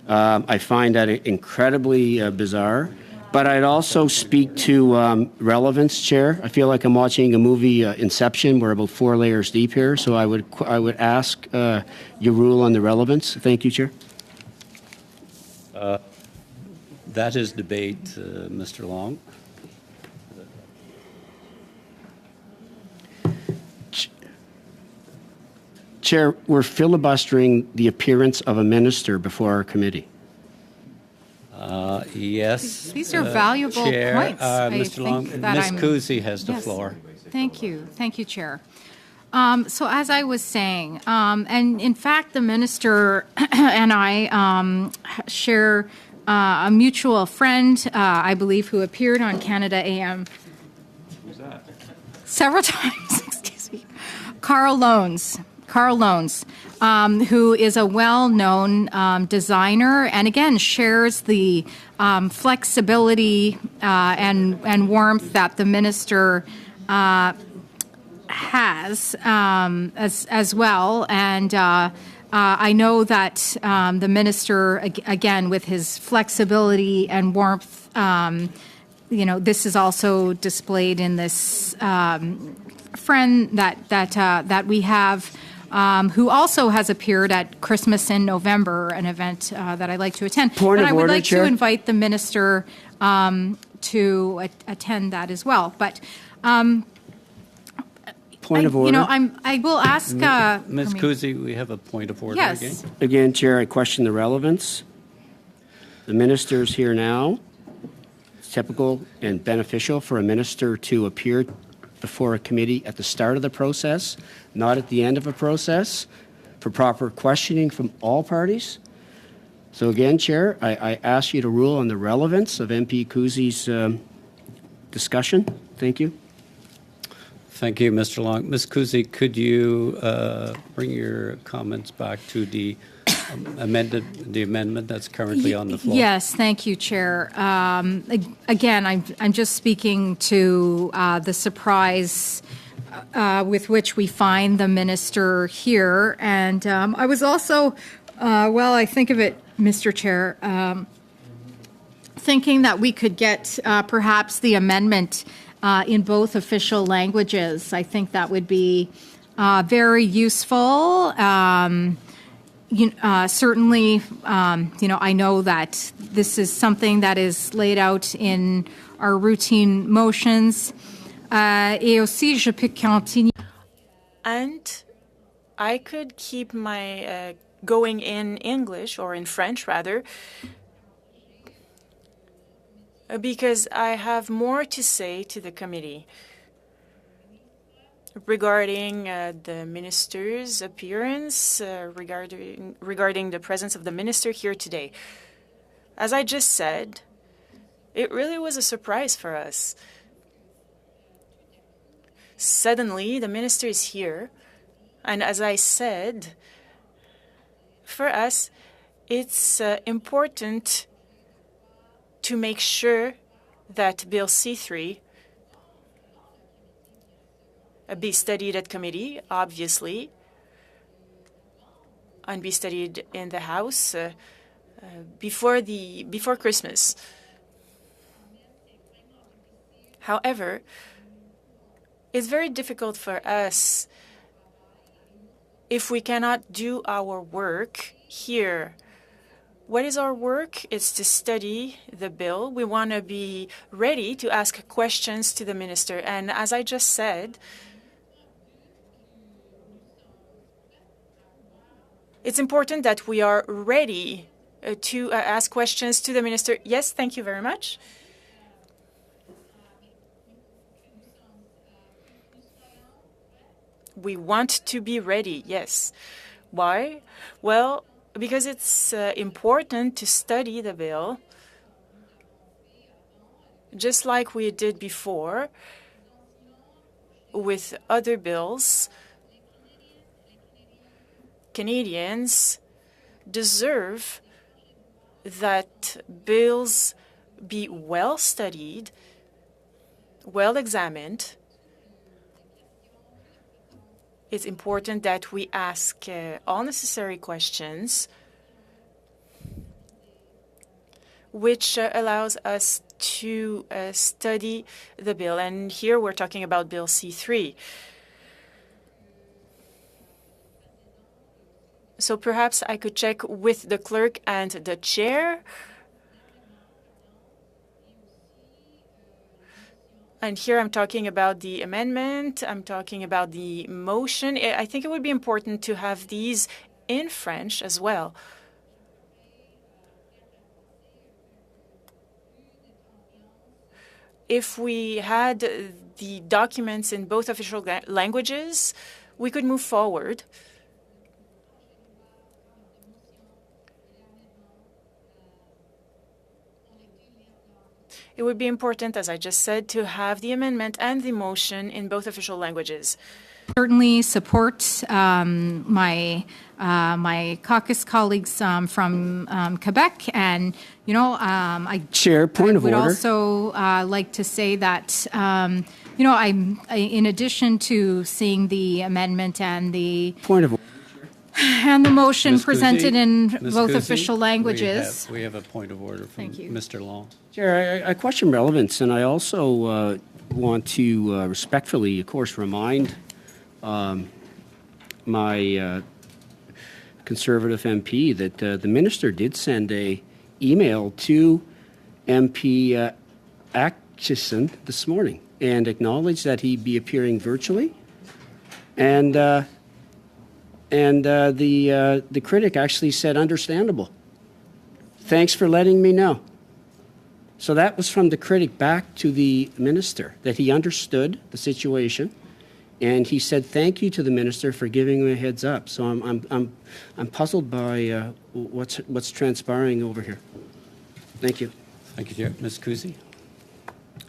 I find that incredibly bizarre. But I'd also speak to relevance, Chair. I feel like I'm watching a movie, Inception. We're about 4 layers deep here. So I would ask your rule on the relevance. Thank you, Chair. That is debate, Mr. Long. Chair, we're filibustering the appearance of a minister before our committee. Yes. These are valuable Chair, points. Mr. Long, Ms. Kuzi has the floor. Thank you. Thank you, Chair. So as I was saying, and in fact, the minister and I share a mutual friend, I believe, who appeared on Canada AM. Who's that? Several times, excuse me. Carl Loans, who is a well-known designer, and again shares the flexibility and warmth that the minister has as well. And I know that the minister, again, with his flexibility and warmth, this is also displayed in this friend that we have. Who also has appeared at Christmas in November, an event that I like to attend. Point of I would order, like Chair. to invite the minister to attend that as well. But Point of order. I will ask. Ms. Kuzi, we have a point of order again. Again, Chair, I question the relevance. The minister's here now. It's typical and beneficial for a minister to appear before a committee at the start of the process, not at the end of a process, for proper questioning from all parties. So again, Chair, I ask you to rule on the relevance of MP Kuzi's discussion. Thank you. Thank you, Mr. Long. Ms. Kuzi, could you bring your comments back to the amendment that's currently on the floor? Yes, thank you, Chair. Again, I'm just speaking to the surprise with which we find the minister here. And I was also, I think of it, Mr. Chair, thinking that we could get perhaps the amendment in both official languages. I think that would be very useful. Certainly, I know that this is something that is laid out in our routine motions. Et aussi, je peux continuer. And I could keep my going in English, or in French rather, because I have more to say to the committee regarding the minister's appearance, regarding the presence of the minister here today. As I just said, it really was a surprise for us. Suddenly, the minister is here, and as I said, for us, it's important to make sure that Bill C-3 be studied at committee, obviously, and be studied in the House before Christmas. However, it's very difficult for us if we cannot do our work here. What is our work? It's to study the bill. We want to be ready to ask questions to the minister. And as I just said, it's important that we are ready to ask questions to the minister. Yes, thank you very much. We want to be ready, yes. Why? Well, because it's important to study the bill, just like we did before with other bills. Canadians deserve that bills be well studied, well examined. It's important that we ask all necessary questions, which allows us to study the bill. And here we're talking about Bill C-3. So perhaps I could check with the clerk and the chair. And here I'm talking about the amendment. I'm talking about the motion. I think it would be important to have these in French as well. If we had the documents in both official languages, we could move forward. It would be important, as I just said, to have the amendment and the motion in both official languages. Certainly support my caucus colleagues from Quebec, and I Chair, point of would order. also like to say that I'm in addition to seeing the amendment and the point of order. And the motion Ms. presented Kuzi, in Ms. both Kuzi, official languages. We have a point of order from Mr. Long. Chair, I question relevance, and I also want to respectfully, of course, remind my Conservative MP that the minister did send a email to MP Atchison this morning and acknowledged that he'd be appearing virtually, and the critic actually said understandable. Thanks for letting me know. So that was from the critic back to the minister, that he understood the situation, and he said thank you to the minister for giving him a heads up. So I'm puzzled by what's transpiring over here. Thank you. Thank you, Chair. Ms. Kuzi.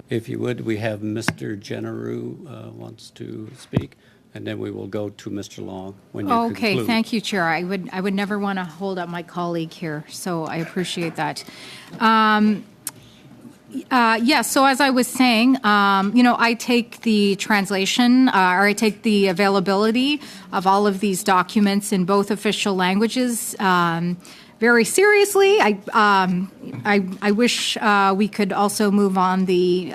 If you would, we have Mr. Generou wants to speak, and then we will go to Mr. Long when you Okay, conclude. thank you, Chair. I would never want to hold up my colleague here, so I appreciate that. Yes, so as I was saying, I take the translation, or I take the availability of all of these documents in both official languages very seriously. I wish we could also move on the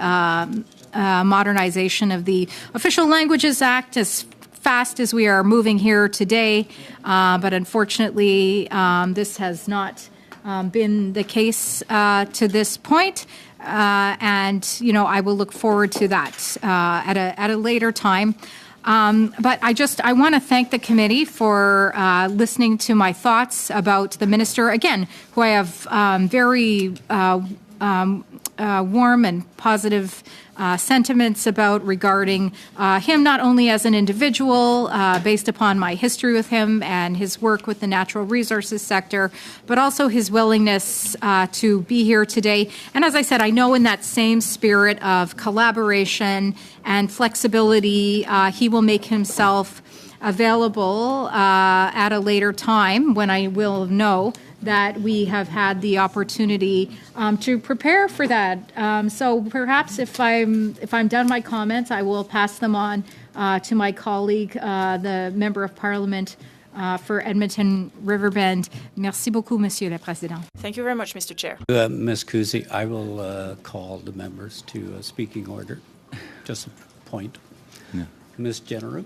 modernization of the Official Languages Act as fast as we are moving here today, but unfortunately, this has not been the case to this point. And I will look forward to that at a later time. But I want to thank the committee for listening to my thoughts about the minister, again, who I have very warm and positive sentiments about regarding him, not only as an individual, based upon my history with him and his work with the natural resources sector, but also his willingness to be here today. And as I said, I know in that same spirit of collaboration and flexibility, he will make himself available at a later time when I will know that we have had the opportunity to prepare for that. So perhaps if I'm done my comments, I will pass them on to my colleague, the Member of Parliament for Edmonton Riverbend. Merci beaucoup, Monsieur le Président. Thank you very much, Mr. Chair. Ms. Kuzi, I will call the members to a speaking order. Just a point. Yeah. Ms. Generou.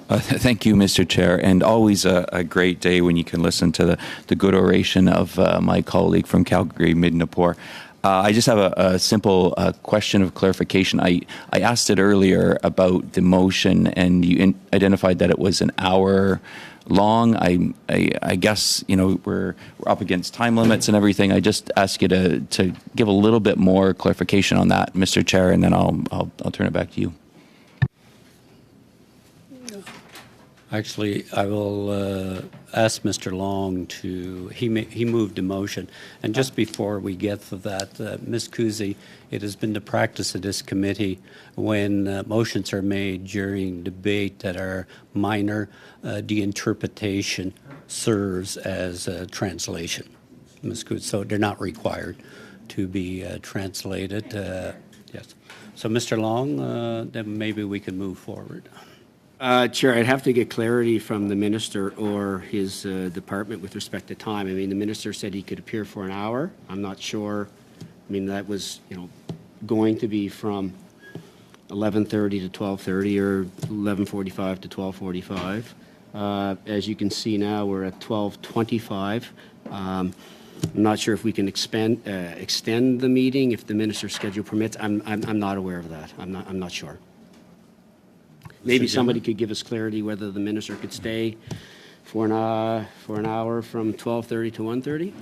Thank you, Mr. Chair, and always a great day when you can listen to the good oration of my colleague from Calgary, Midnapore. I just have a simple question of clarification. I asked it earlier about the motion, and you identified that it was an hour long. I guess we're up against time limits and everything. I just ask you to give a little bit more clarification on that, Mr. Chair, and then I'll turn it back to you. Actually, I will ask Mr. Long to, he moved a motion. And just before we get to that, Ms. Kuzi, it has been the practice of this committee when motions are made during debate that are minor, the interpretation serves as a translation, Ms. Kuzi. So they're not required to be translated. Yes. So Mr. Long, then maybe we can move forward. Chair, I'd have to get clarity from the minister or his department with respect to time. I mean, the minister said he could appear for an hour. I'm not sure. I mean, that was, going to be from 11:30 to 12:30 or 11:45 to 12:45. As you can see now, we're at 12:25. I'm not sure if we can extend the meeting if the minister's schedule permits. I'm not aware of that. I'm not sure. Maybe somebody could give us clarity whether the minister could stay for an hour from 12:30 to 1:30.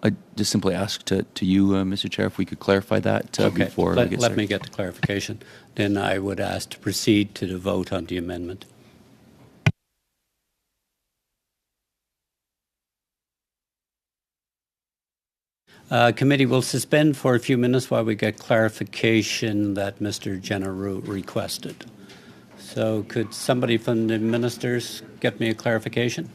I just simply asked to you, Mr. Chair, if we could clarify that before we get started. Let me get the clarification. Then I would ask to proceed to the vote on the amendment. Committee will suspend for a few minutes while we get clarification that Mr. Generou requested. So could somebody from the ministers get me a clarification?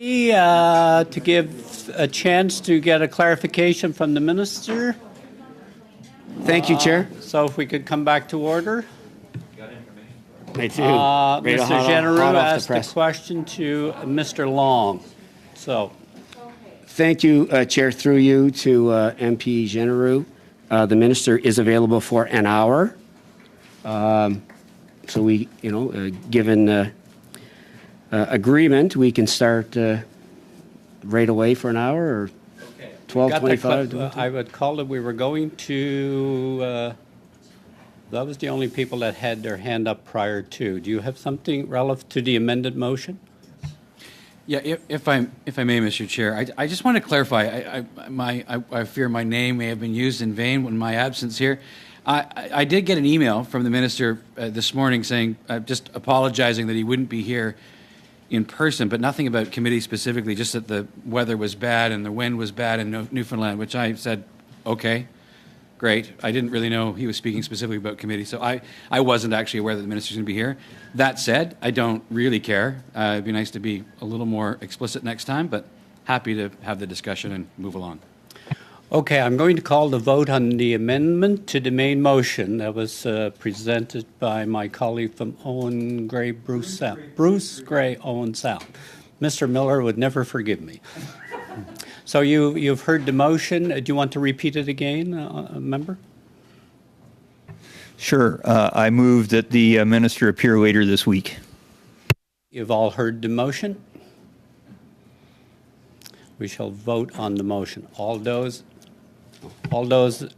To give a chance to get a clarification from the minister. Thank you, Chair. So if we could come back to order. I do. Mr. Genereux asked the question to Mr. Long. So. Thank you, Chair, through you to MP Genereux. The minister is available for an hour. So we, given agreement, we can start right away for an hour or 12:25. I would call it. We were going to. That was the only people that had their hand up prior to. Do you have something relative to the amended motion? Yeah, if I may, Mr. Chair, I just want to clarify. I fear my name may have been used in vain in my absence here. I did get an email from the minister this morning saying, just apologizing that he wouldn't be here in person, but nothing about committee specifically, just that the weather was bad and the wind was bad in Newfoundland, which I said, okay, great. I didn't really know he was speaking specifically about committee, so I wasn't actually aware that the minister's going to be here. That said, I don't really care. It'd be nice to be a little more explicit next time, but happy to have the discussion and move along. Okay, I'm going to call the vote on the amendment to the main motion that was presented by my colleague from Owen Gray, Bruce Gray, Owen Sound. Mr. Miller would never forgive me. So you've heard the motion. Do you want to repeat it again, member? Sure. I move that the minister appear later this week. You've all heard the motion. We shall vote on the motion. All those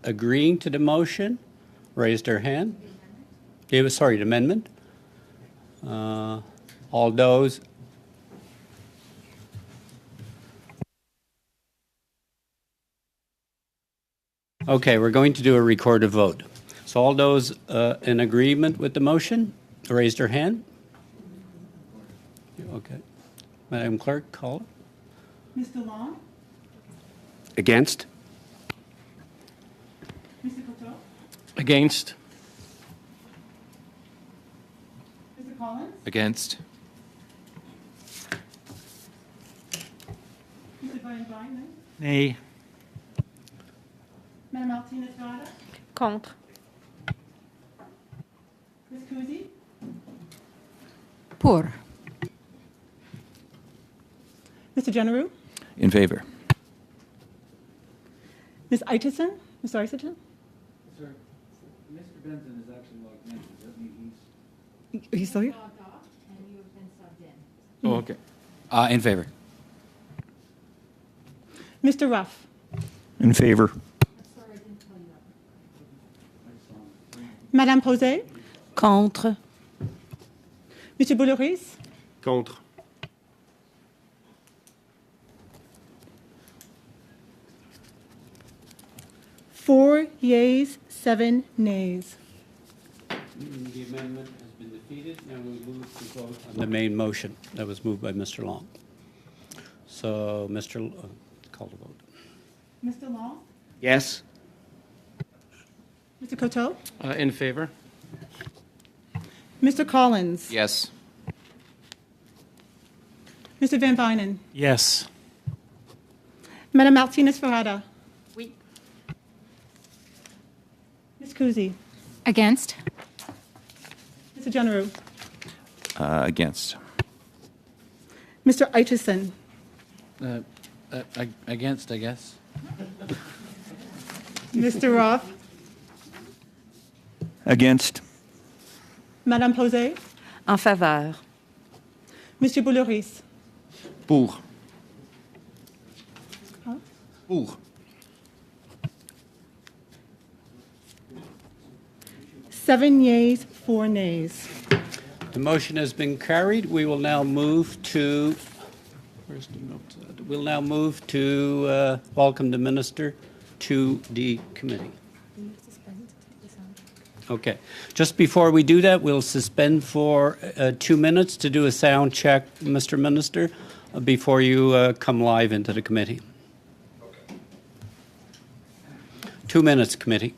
agreeing to the motion, raise their hand. Sorry, the amendment. All those. Okay, we're going to do a recorded vote. So all those in agreement with the motion, raise their hand. Okay. Madam Clerk, call it. Mr. Long? Against? Mr. Coteau? Against? Mr. Collins? Against? Mr. Van Buynen? Nay. Madame Martinez-Vada? Contre. Ms. Kuzi? Pour. Mr. Genereux? In favor. Ms. Aitchison? Mr. Aitchison? Sir, Mr. Benson is actually logged in. Does that mean He's still here? Oh, okay. In favor. Mr. Ruff? In favor. Madame Posey? Contre. Monsieur Boulouris? Contre. Four yeas, 7 nays. The amendment has been defeated. Now we move to vote on the main motion that was moved by Mr. Long. So, call the vote. Mr. Long? Yes. Mr. Coteau? In favor. Mr. Collins? Yes. Mr. Van Buynen? Yes. Madame Martinez-Ferrada? Oui. Ms. Kuzi? Against? Mr. Genereux? Against. Mr. Aitchison? against, I guess? Mr. Ruff? Against. Madame Posey? En faveur. Monsieur Boulouris? Pour. Huh? Pour. 7 yeas, 4 nays. The motion has been carried. We will now move to. Where's the note? We'll now move to welcome the minister to the committee. Okay. Just before we do that, we'll suspend for 2 minutes to do a sound check, Mr. Minister, before you come live into the committee. 2 minutes, committee.